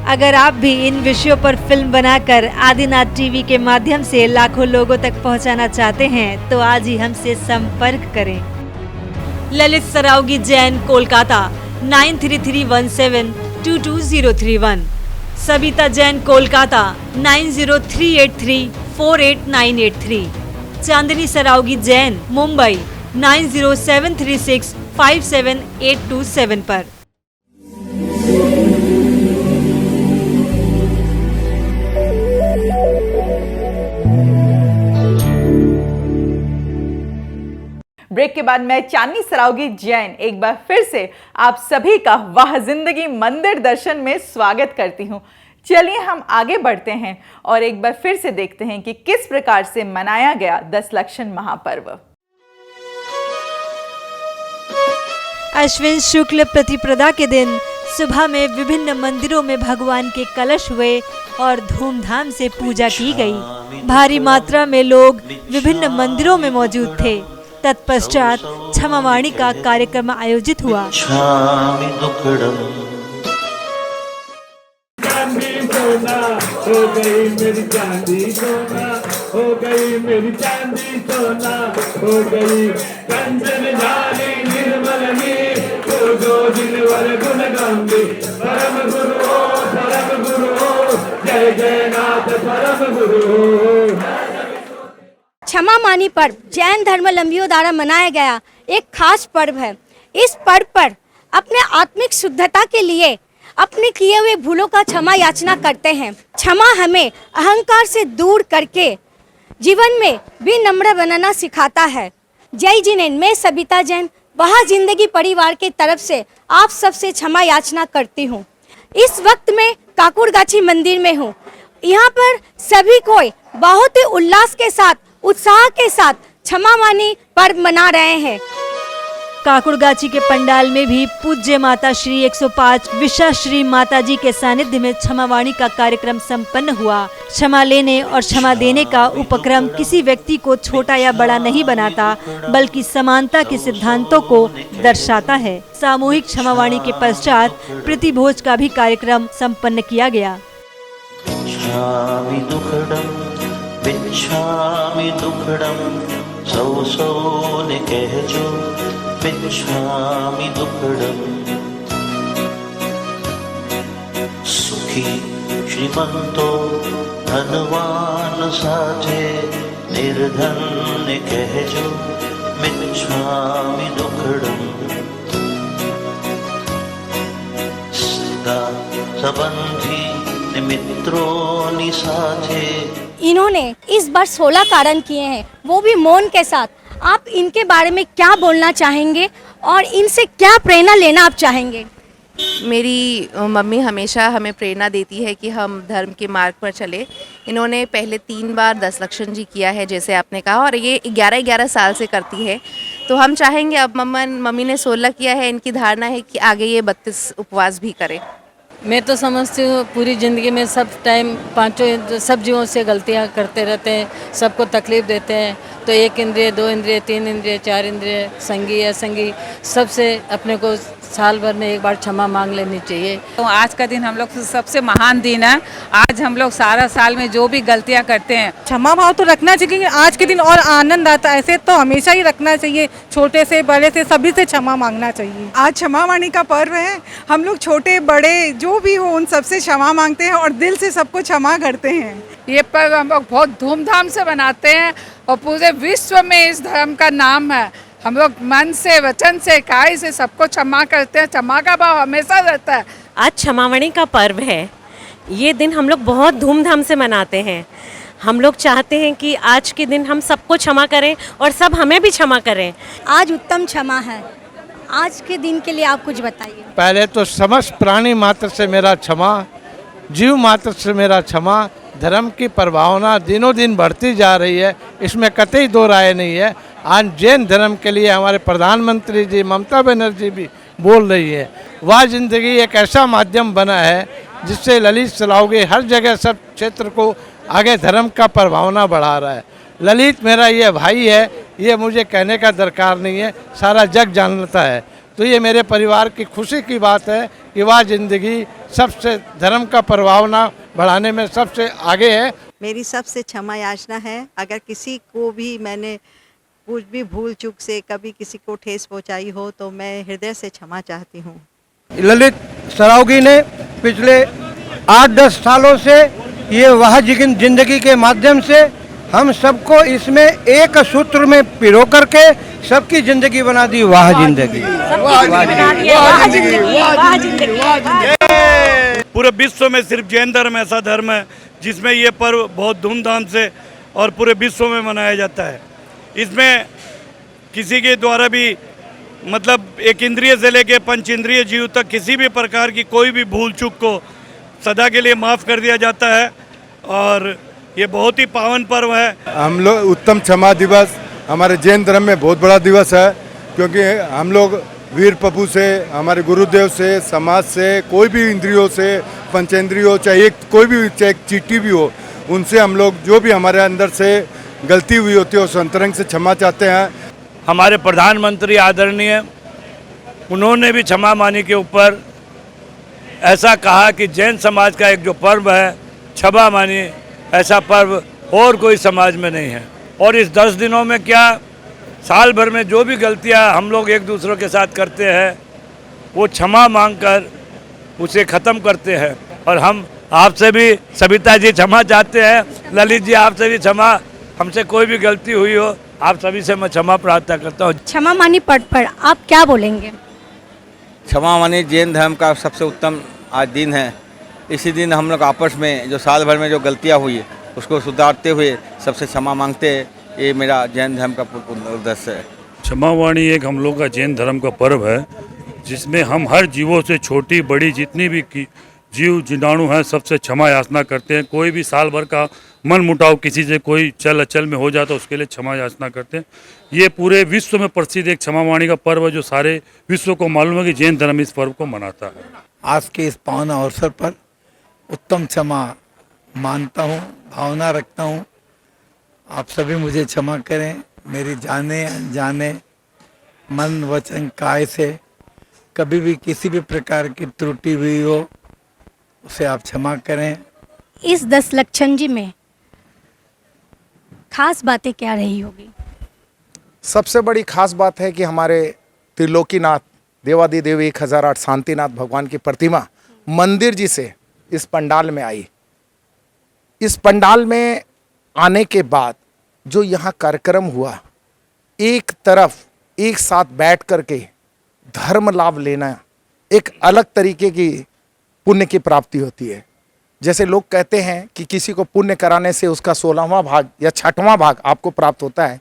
अगर आप भी इन विषयों पर फिल्म बनाकर आदिनाथ टीवी के माध्यम से लाखों लोगों तक पहुंचाना चाहते हैं, तो आज ही हमसे संपर्क करें। ललित सरावगी जैन, कोलकाता 9331722031। सबिता जैन, कोलकाता 9038348983। चांदनी सरावगी जैन, मुंबई 9073657827 पर। ब्रेक के बाद मैं चांदनी सरावगी जैन एक बार फिर से आप सभी का वह जिंदगी मंदिर दर्शन में स्वागत करती हूँ। चलिए हम आगे बढ़ते हैं और एक बार फिर से देखते हैं कि किस प्रकार से मनाया गया दशलक्षण महापर्व। अश्विन शुक्ल प्रतिपदा के दिन सुबह में विभिन्न मंदिरों में भगवान के कलश हुए और धूमधाम से पूजा की गई। भारी मात्रा में लोग विभिन्न मंदिरों में मौजूद थे। तत्पश्चात क्षमावाणी का कार्यक्रम आयोजित हुआ। हो गई मेरी चांदी सोना, हो गई मेरी चांदी सोना, हो गई कंचन झाली निर्मल नीर, जो दिलवर गुण गांधी, परम गुरु हो, जय जय नाथ परम गुरु हो। क्षमा मानी पर्व जैन धर्मावलंबियों द्वारा मनाया गया एक खास पर्व है। इस पर्व पर अपने आत्मिक शुद्धता के लिए अपने किए हुए भूलों का क्षमा याचना करते हैं। क्षमा हमें अहंकार से दूर करके जीवन में भी नम्र बनाना सिखाता है। जय जिनेन, मैं सबिता जैन वह जिंदगी परिवार के तरफ से आप सबसे क्षमा याचना करती हूँ। इस वक्त मैं काकुड़गाछी मंदिर में हूँ। यहाँ पर सभी कोई बहुत ही उल्लास के साथ, उत्साह के साथ क्षमा मानी पर्व मना रहे हैं। काकुड़गाची के पंडाल में भी पूज्य माता श्री 105 विशा श्री माता जी के सानिध्य में क्षमावाणी का कार्यक्रम संपन्न हुआ। क्षमा लेने और क्षमा देने का उपक्रम किसी व्यक्ति को छोटा या बड़ा नहीं बनाता, बल्कि समानता के सिद्धांतों को दर्शाता है। सामूहिक क्षमावाणी के पश्चात प्रतिभोज का भी कार्यक्रम संपन्न किया गया। बिच्छामि दुखड़म सौ सौ ने कहजो बिच्छामि दुखड़म। सुखी श्रीमंतो धनवान साजे निर्धन ने कहजो बिच्छामि दुखड़म। सदा संबंधी ने मित्रों नि साजे। इन्होंने इस बार 16 कारण किए हैं, वो भी मौन के साथ। आप इनके बारे में क्या बोलना चाहेंगे और इनसे क्या प्रेरणा लेना आप चाहेंगे? मेरी मम्मी हमेशा हमें प्रेरणा देती है कि हम धर्म के मार्ग पर चले। इन्होंने पहले 3 बार 10 लक्षण जी किया है जैसे आपने कहा, और ये 11-11 साल से करती है। तो हम चाहेंगे, अब मम्मी ने 16 किया है, इनकी धारणा है कि आगे ये 32 उपवास भी करें। मैं तो समझती हूँ पूरी ज़िंदगी में सब टाइम पांचों सब जीवों से गलतियाँ करते रहते हैं, सबको तकलीफ़ देते हैं। तो 1 इंद्रिय, 2 इंद्रिय, 3 इंद्रिय, 4 इंद्रिय, संगी असंगी, सबसे अपने को साल भर में एक बार क्षमा मांग लेनी चाहिए। तो आज का दिन हम लोग सबसे महान दिन है। आज हम लोग सारा साल में जो भी गलतियां करते हैं, क्षमा भाव तो रखना चाहिए। आज के दिन और आनंद आता है, ऐसे तो हमेशा ही रखना चाहिए। छोटे से बड़े से सभी से क्षमा मांगना चाहिए। आज क्षमावाणी का पर्व है। हम लोग छोटे बड़े जो भी हो उन सबसे क्षमा मांगते हैं और दिल से सबको क्षमा करते हैं। ये पर्व हम लोग बहुत धूमधाम से मनाते हैं और पूरे विश्व में इस धर्म का नाम है। हम लोग मन से, वचन से, काय से सबको क्षमा करते हैं। क्षमा का भाव हमेशा रहता है। आज क्षमावाणी का पर्व है। ये दिन हम लोग बहुत धूमधाम से मनाते हैं। हम लोग चाहते हैं कि आज के दिन हम सबको क्षमा करें और सब हमें भी क्षमा करें। आज उत्तम क्षमा है। आज के दिन के लिए आप कुछ बताइए। पहले तो समस्त प्राणी मात्र से मेरा क्षमा, जीव मात्र से मेरा क्षमा। धर्म की प्रभावना दिनों दिन बढ़ती जा रही है, इसमें कतई दो राय नहीं है। आज जैन धर्म के लिए हमारे प्रधानमंत्री जी ममता बनर्जी भी बोल रही है। वह जिंदगी एक ऐसा माध्यम बना है जिससे ललित सलावगी हर जगह सब क्षेत्र को आगे धर्म का प्रभावना बढ़ा रहा है। ललित मेरा ये भाई है, ये मुझे कहने का दरकार नहीं है, सारा जग जानता है। तो ये मेरे परिवार की खुशी की बात है कि वह जिंदगी सबसे धर्म का प्रभावना बढ़ाने में सबसे आगे है। मेरी सबसे क्षमा याचना है, अगर किसी को भी मैंने कुछ भी भूल चूक से कभी किसी को ठेस पहुंचाई हो तो मैं हृदय से क्षमा चाहती हूँ। ललित सलावगी ने पिछले 8-10 सालों से ये वह जिंदगी के माध्यम से हम सबको इसमें एक सूत्र में पिरो करके सबकी जिंदगी बना दी। वाह जिंदगी, पूरे विश्व में सिर्फ जैन धर्म ऐसा धर्म है जिसमें ये पर्व बहुत धूमधाम से और पूरे विश्व में मनाया जाता है। इसमें किसी के द्वारा भी मतलब 1 इंद्रिय से लेके 5 इंद्रिय जीव तक किसी भी प्रकार की कोई भी भूल चूक को सदा के लिए माफ़ कर दिया जाता है और ये बहुत ही पावन पर्व है। हम लोग उत्तम क्षमा दिवस हमारे जैन धर्म में बहुत बड़ा दिवस है, क्योंकि हम लोग वीर पप्पू से, हमारे गुरुदेव से, समाज से, कोई भी इंद्रियों से, पंचेंद्रियों, चाहे कोई भी, चाहे चीटी भी हो, उनसे हम लोग जो भी हमारे अंदर से गलती हुई होती है उस अंतरंग से क्षमा चाहते हैं। हमारे प्रधानमंत्री आदरणीय, उन्होंने भी क्षमा मानी के ऊपर ऐसा कहा कि जैन समाज का एक जो पर्व है क्षमा मानी, ऐसा पर्व और कोई समाज में नहीं है। और इस 10 दिनों में क्या, साल भर में जो भी गलतियां हम लोग एक दूसरों के साथ करते हैं वो क्षमा मांगकर उसे ख़त्म करते हैं। और हम आपसे भी, सविता जी, क्षमा चाहते हैं। ललित जी, आपसे भी क्षमा, हमसे कोई भी गलती हुई हो आप सभी से मैं क्षमा प्रार्थना करता हूँ। क्षमा मानी पर्व पर आप क्या बोलेंगे? क्षमा मानी जैन धर्म का सबसे उत्तम आज दिन है। इसी दिन हम लोग आपस में जो साल भर में जो गलतियाँ हुई है उसको सुधारते हुए सबसे क्षमा मांगते हैं। ये मेरा जैन धर्म का उद्देश्य है। क्षमावाणी एक हम लोग का जैन धर्म का पर्व है जिसमें हम हर जीवों से, छोटी बड़ी जितनी भी जीव जीवाणु हैं सबसे क्षमा याचना करते हैं। कोई भी साल भर का मन मुटाव किसी से कोई चल अचल में हो जाता है उसके लिए क्षमा याचना करते हैं। ये पूरे विश्व में प्रसिद्ध एक क्षमा वाणी का पर्व है जो सारे विश्व को मालूम है कि जैन धर्म इस पर्व को मनाता है। आज के इस पावन अवसर पर उत्तम क्षमा मानता हूँ, भावना रखता हूँ। आप सभी मुझे क्षमा करें। मेरी जाने अनजाने मन वचन काय से कभी भी किसी भी प्रकार की त्रुटि हुई हो उसे आप क्षमा करें। इस 10 लक्षण जी में खास बातें क्या रही होगी? सबसे बड़ी खास बात है कि हमारे त्रिलोकीनाथ देवादिदेव 1008 शांतिनाथ भगवान की प्रतिमा मंदिर जी से इस पंडाल में आई। इस पंडाल में आने के बाद जो यहाँ कार्यक्रम हुआ, एक तरफ एक साथ बैठ करके धर्म लाभ लेना एक अलग तरीके की पुण्य की प्राप्ति होती है। जैसे लोग कहते हैं कि किसी को पुण्य कराने से उसका 16वां भाग या 6वां भाग आपको प्राप्त होता है,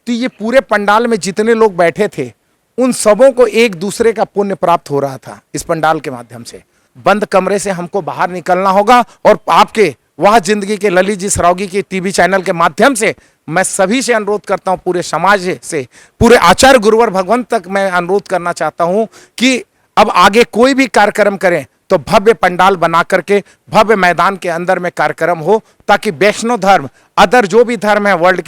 तो ये पूरे पंडाल में जितने लोग बैठे थे उन सबों को एक दूसरे का पुण्य प्राप्त हो रहा था इस पंडाल के माध्यम से। बंद कमरे से हमको बाहर निकलना होगा और आपके वह जिंदगी के ललित जी सरावगी के टीवी चैनल के माध्यम से मैं सभी से अनुरोध करता हूं, पूरे समाज से, पूरे आचार्य गुरुवर भगवंत तक मैं अनुरोध करना चाहता हूं कि अब आगे कोई भी कार्यक्रम करें तो भव्य पंडाल बना करके भव्य मैदान के अंदर में कार्यक्रम हो, ताकि वैष्णव धर्म अदर जो भी धर्म है वर्ल्ड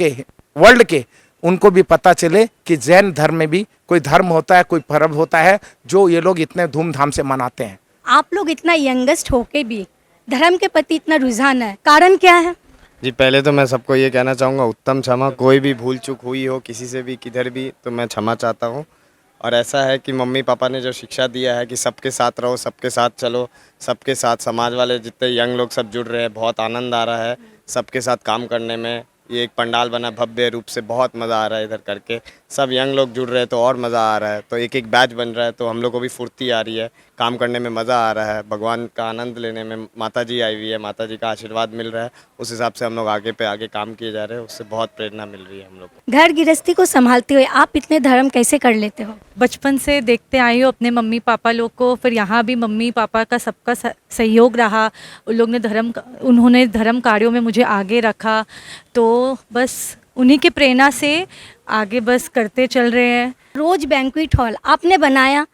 के उनको भी पता चले कि जैन धर्म में भी कोई धर्म होता है, कोई पर्व होता है जो ये लोग इतने धूमधाम से मनाते हैं। आप लोग इतना यंगेस्ट होके भी धर्म के प्रति इतना रुझान है, कारण क्या है? जी पहले तो मैं सबको ये कहना चाहूँगा, उत्तम क्षमा। कोई भी भूल चूक हुई हो किसी से भी किधर भी तो मैं क्षमा चाहता हूँ। और ऐसा है कि मम्मी पापा ने जो शिक्षा दिया है कि सबके साथ रहो, सबके साथ चलो, सबके साथ समाज वाले जितने यंग लोग सब जुड़ रहे हैं, बहुत आनंद आ रहा है सबके साथ काम करने में। ये एक पंडाल बना भव्य रूप से, बहुत मज़ा आ रहा है इधर करके। सब यंग लोग जुड़ रहे हैं तो और मज़ा आ रहा है। तो एक एक बैच बन रहा है तो हम लोग को भी फुर्ती आ रही है, काम करने में मज़ा आ रहा है, भगवान का आनंद लेने में। माता जी आई हुई है, माता जी का आशीर्वाद मिल रहा है, उस हिसाब से हम लोग आगे पे आगे काम किए जा रहे हैं। उससे बहुत प्रेरणा मिल रही है हम लोग को। घर गृहस्थी को संभालते हुए आप इतने धर्म कैसे कर लेते हो? बचपन से देखते आई हूँ अपने मम्मी पापा लोग को, फिर यहाँ भी मम्मी पापा का सबका सहयोग रहा। उन लोग ने उन्होंने धर्म कार्यों में मुझे आगे रखा, तो बस उन्हीं की प्रेरणा से आगे बस करते चल रहे हैं। रोज बैंक्वेट हॉल आपने बनाया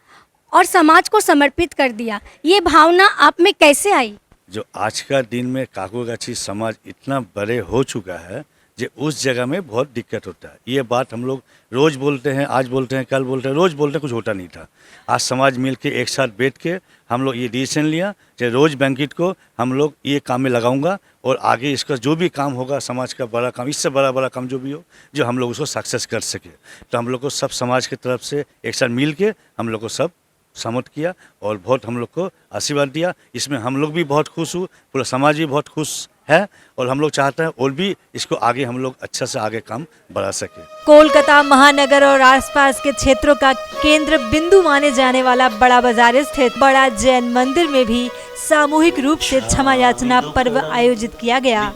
और समाज को समर्पित कर दिया, ये भावना आप में कैसे आई? जो आज का दिन में काकोगाछी समाज इतना बड़े हो चुका है जो उस जगह में बहुत दिक्कत होता है। ये बात हम लोग रोज़ बोलते हैं, आज बोलते हैं, कल बोलते हैं, रोज़ बोलते हैं, कुछ होता नहीं था। आज समाज मिल के एक साथ बैठ के हम लोग ये डिसीजन लिया कि रोज़ बैंकेट को हम लोग ये काम में लगाऊंगा और आगे इसका जो भी काम होगा समाज का बड़ा काम, इससे बड़ा काम जो भी हो, जो हम लोग उसको सक्सेस कर सके। तो हम लोग को सब समाज की तरफ से एक साथ मिल के हम लोग को सब सहमत किया और बहुत हम लोग को आशीर्वाद दिया। इसमें हम लोग भी बहुत खुश हुए, पूरा समाज भी बहुत खुश है और हम लोग चाहते हैं और भी इसको आगे हम लोग अच्छा से आगे काम बढ़ा सके। कोलकाता महानगर और आसपास के क्षेत्रों का केंद्र बिंदु माने जाने वाला बड़ा बाजार स्थित बड़ा जैन मंदिर में भी सामूहिक रूप से क्षमा याचना पर्व आयोजित किया गया,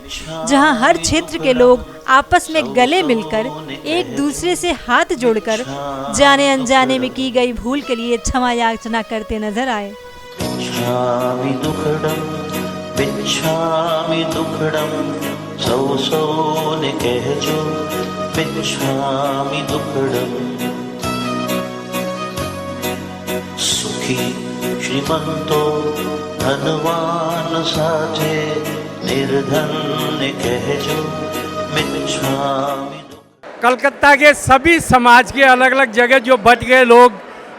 जहां हर क्षेत्र के लोग आपस में गले मिलकर एक दूसरे से हाथ जोड़कर जाने अनजाने में की गई भूल के लिए क्षमा याचना करते नजर आए। बिच्छामि दुखड़म सौ सौ ने कहजो बिच्छामि दुखड़म। सुखी श्रीमंतो धनवान साजे निर्धन ने कहजो बिच्छामि। कलकत्ता के सभी समाज के अलग अलग जगह जो बच गए लोग,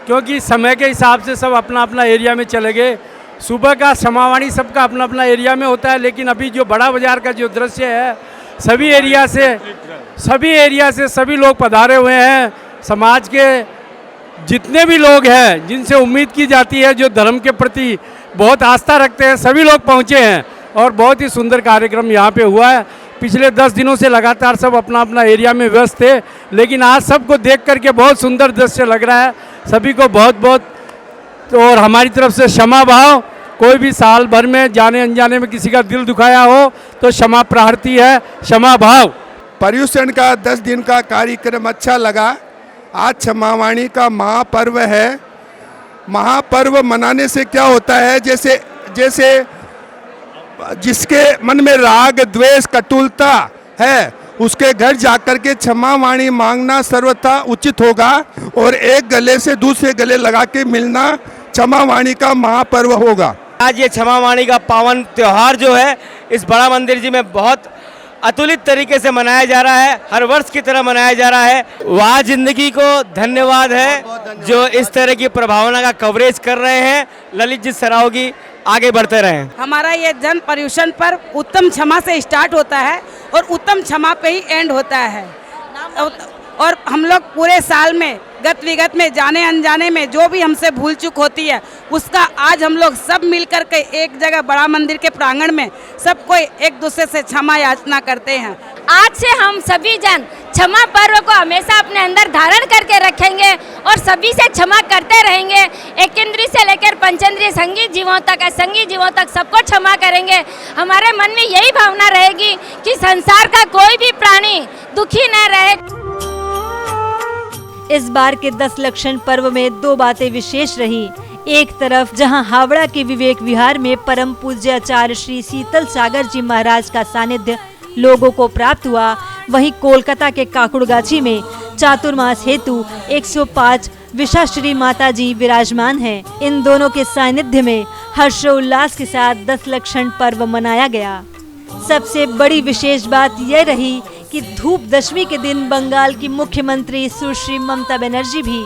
क्योंकि समय के हिसाब से सब अपना अपना एरिया में चले गए। सुबह का समावाणी सबका अपना अपना एरिया में होता है, लेकिन अभी जो बड़ा बाजार का जो दृश्य है सभी एरिया से सभी लोग पधारे हुए हैं। समाज के जितने भी लोग हैं जिनसे उम्मीद की जाती है, जो धर्म के प्रति बहुत आस्था रखते हैं, सभी लोग पहुंचे हैं और बहुत ही सुंदर कार्यक्रम यहाँ पे हुआ है। पिछले 10 दिनों से लगातार सब अपना अपना एरिया में व्यस्त थे, लेकिन आज सबको देख करके बहुत सुंदर दृश्य लग रहा है। सभी को बहुत बहुत और हमारी तरफ से क्षमा भाव। कोई भी साल भर में जाने अनजाने में किसी का दिल दुखाया हो तो क्षमा प्रार्थी है, क्षमा भाव। पर्युषण का 10 दिन का कार्यक्रम अच्छा लगा। आज क्षमावाणी का महापर्व है। महापर्व मनाने से क्या होता है, जैसे जिसके मन में राग द्वेष कटुलता है उसके घर जाकर के क्षमा वाणी मांगना सर्वथा उचित होगा और एक गले से दूसरे गले लगा के मिलना क्षमा वाणी का महापर्व होगा। आज ये क्षमा वाणी का पावन त्योहार जो है इस बड़ा मंदिर जी में बहुत अतुलित तरीके से मनाया जा रहा है, हर वर्ष की तरह मनाया जा रहा है। वाह जिंदगी को धन्यवाद है जो इस तरह की प्रभावना का कवरेज कर रहे हैं। ललित जी सरावगी आगे बढ़ते रहें। हमारा ये जन पर्यूषण पर उत्तम क्षमा से स्टार्ट होता है और उत्तम क्षमा पे ही एंड होता है। और हम लोग पूरे साल में गत विगत में जाने अनजाने में जो भी हमसे भूल चूक होती है उसका आज हम लोग सब मिलकर के एक जगह बड़ा मंदिर के प्रांगण में सब कोई एक दूसरे से क्षमा याचना करते हैं। आज से हम सभी जन क्षमा पर्व को हमेशा अपने अंदर धारण करके रखेंगे और सभी से क्षमा करते रहेंगे। एक इंद्रिय से लेकर पंचेंद्रिय संगी जीवों तक, असंगी जीवों तक सबको क्षमा करेंगे। हमारे मन में यही भावना रहेगी कि संसार का कोई भी प्राणी दुखी न रहे। इस बार के 10 लक्षण पर्व में 2 बातें विशेष रही। एक तरफ जहां हावड़ा के विवेक विहार में परम पूज्य आचार्य श्री शीतल सागर जी महाराज का सानिध्य लोगों को प्राप्त हुआ, वहीं कोलकाता के काकुड़गाछी में चातुर्मास हेतु 105 विशाश्री माता जी विराजमान हैं। इन दोनों के सानिध्य में हर्षोल्लास के साथ 10 लक्षण पर्व मनाया गया। सबसे बड़ी विशेष बात यह रही कि धूप दशमी के दिन बंगाल की मुख्यमंत्री सुश्री ममता बनर्जी भी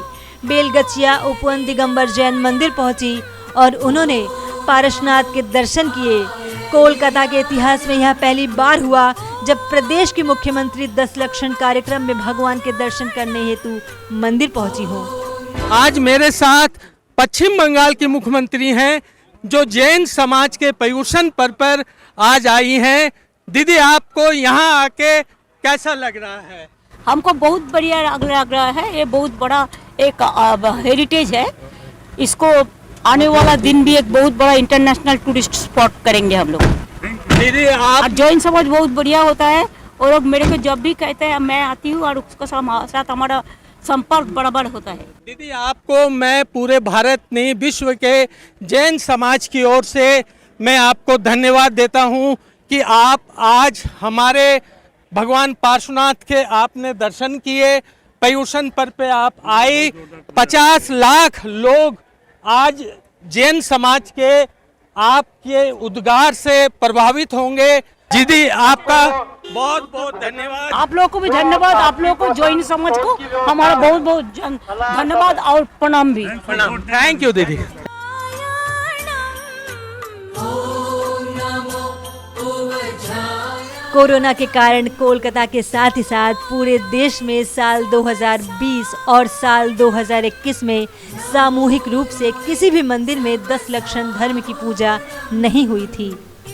बेलगछिया उपवन दिगंबर जैन मंदिर पहुंची और उन्होंने पारसनाथ के दर्शन किए। कोलकाता के इतिहास में यह पहली बार हुआ जब प्रदेश की मुख्यमंत्री 10 लक्षण कार्यक्रम में भगवान के दर्शन करने हेतु मंदिर पहुंची हो। आज मेरे साथ पश्चिम बंगाल की मुख्यमंत्री हैं जो जैन समाज के पर्यूषण पर्व पर आज आई हैं। दीदी, आपको यहाँ आके कैसा लग रहा है? हमको बहुत बढ़िया लग रहा है। ये बहुत बड़ा एक हेरिटेज है। इसको आने वाला दिन भी एक बहुत बड़ा इंटरनेशनल टूरिस्ट स्पॉट करेंगे हम लोग। दीदी, आप जैन समाज बहुत बढ़िया होता है और लोग मेरे को जब भी कहते हैं मैं आती हूँ और उसके साथ हमारा संपर्क बराबर होता है। दीदी, आपको मैं पूरे भारत नहीं विश्व के जैन समाज की ओर से मैं आपको धन्यवाद देता हूँ कि आप आज हमारे भगवान पार्श्वनाथ के आपने दर्शन किए, पर्यूषण पर्व पे आप आए। 50 लाख लोग आज जैन समाज के आपके उद्गार से प्रभावित होंगे। दीदी, आपका बहुत बहुत धन्यवाद। आप लोगों को भी धन्यवाद, आप लोगों को जैन समाज को हमारा बहुत बहुत धन्यवाद और प्रणाम भी। थैंक यू दीदी। कोरोना के कारण कोलकाता के साथ ही साथ पूरे देश में साल 2020 और साल 2021 में सामूहिक रूप से किसी भी मंदिर में 10 लक्षण धर्म की पूजा नहीं हुई थी।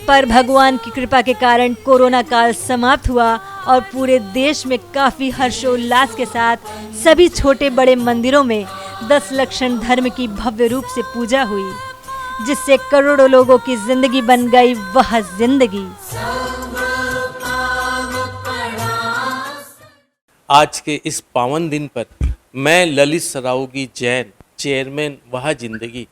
पर भगवान की कृपा के कारण कोरोना काल समाप्त हुआ और पूरे देश में काफी हर्षोल्लास के साथ सभी छोटे बड़े मंदिरों में 10 लक्षण धर्म की भव्य रूप से पूजा हुई, जिससे करोड़ों लोगों की जिंदगी बन गई वह जिंदगी। आज के इस पावन दिन पर मैं ललित सरावगी जैन, चेयरमैन वह जिंदगी,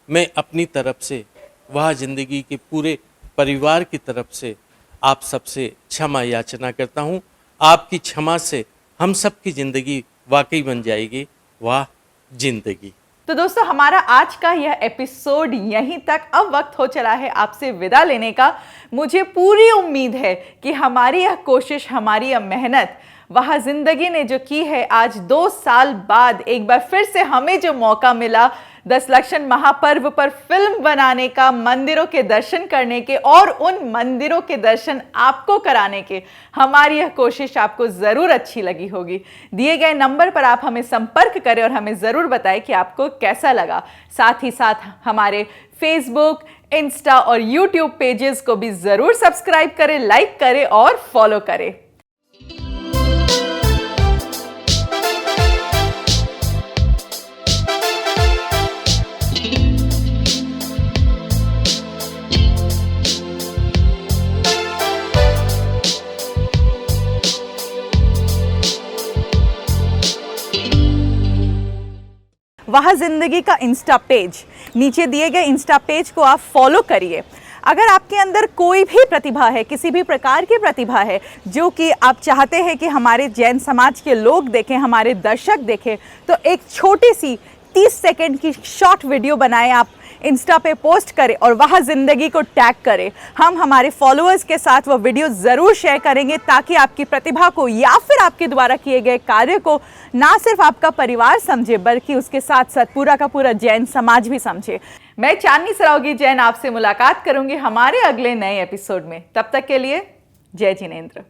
मैं अपनी तरफ से वह जिंदगी के पूरे परिवार की तरफ से आप सबसे क्षमा याचना करता हूँ। आपकी क्षमा से हम सब की जिंदगी वाकई बन जाएगी वाह जिंदगी। तो दोस्तों, हमारा आज का यह एपिसोड यहीं तक। अब वक्त हो चला है आपसे विदा लेने का। मुझे पूरी उम्मीद है कि हमारी यह कोशिश, हमारी यह मेहनत वह जिंदगी ने जो की है, आज 2 साल बाद एक बार फिर से हमें जो मौका मिला 10 लक्षण महापर्व पर फिल्म बनाने का, मंदिरों के दर्शन करने के और उन मंदिरों के दर्शन आपको कराने के, हमारी यह कोशिश आपको ज़रूर अच्छी लगी होगी। दिए गए नंबर पर आप हमें संपर्क करें और हमें ज़रूर बताएं कि आपको कैसा लगा। साथ ही साथ हमारे फेसबुक, इंस्टा और यूट्यूब पेजेस को भी ज़रूर सब्सक्राइब करें, लाइक करें और फॉलो करें। वह जिंदगी का इंस्टा पेज, नीचे दिए गए इंस्टा पेज को आप फॉलो करिए। अगर आपके अंदर कोई भी प्रतिभा है, किसी भी प्रकार की प्रतिभा है जो कि आप चाहते हैं कि हमारे जैन समाज के लोग देखें, हमारे दर्शक देखें, तो एक छोटी सी 30 सेकंड की शॉर्ट वीडियो बनाएं, आप इंस्टा पे पोस्ट करें और वहाँ ज़िंदगी को टैग करें। हम हमारे फॉलोअर्स के साथ वो वीडियो ज़रूर शेयर करेंगे ताकि आपकी प्रतिभा को या फिर आपके द्वारा किए गए कार्य को ना सिर्फ आपका परिवार समझे बल्कि उसके साथ साथ पूरा का पूरा जैन समाज भी समझे। मैं चांदनी सरावगी जैन आपसे मुलाकात करूंगी हमारे अगले नए एपिसोड में। तब तक के लिए जय जिनेंद्र।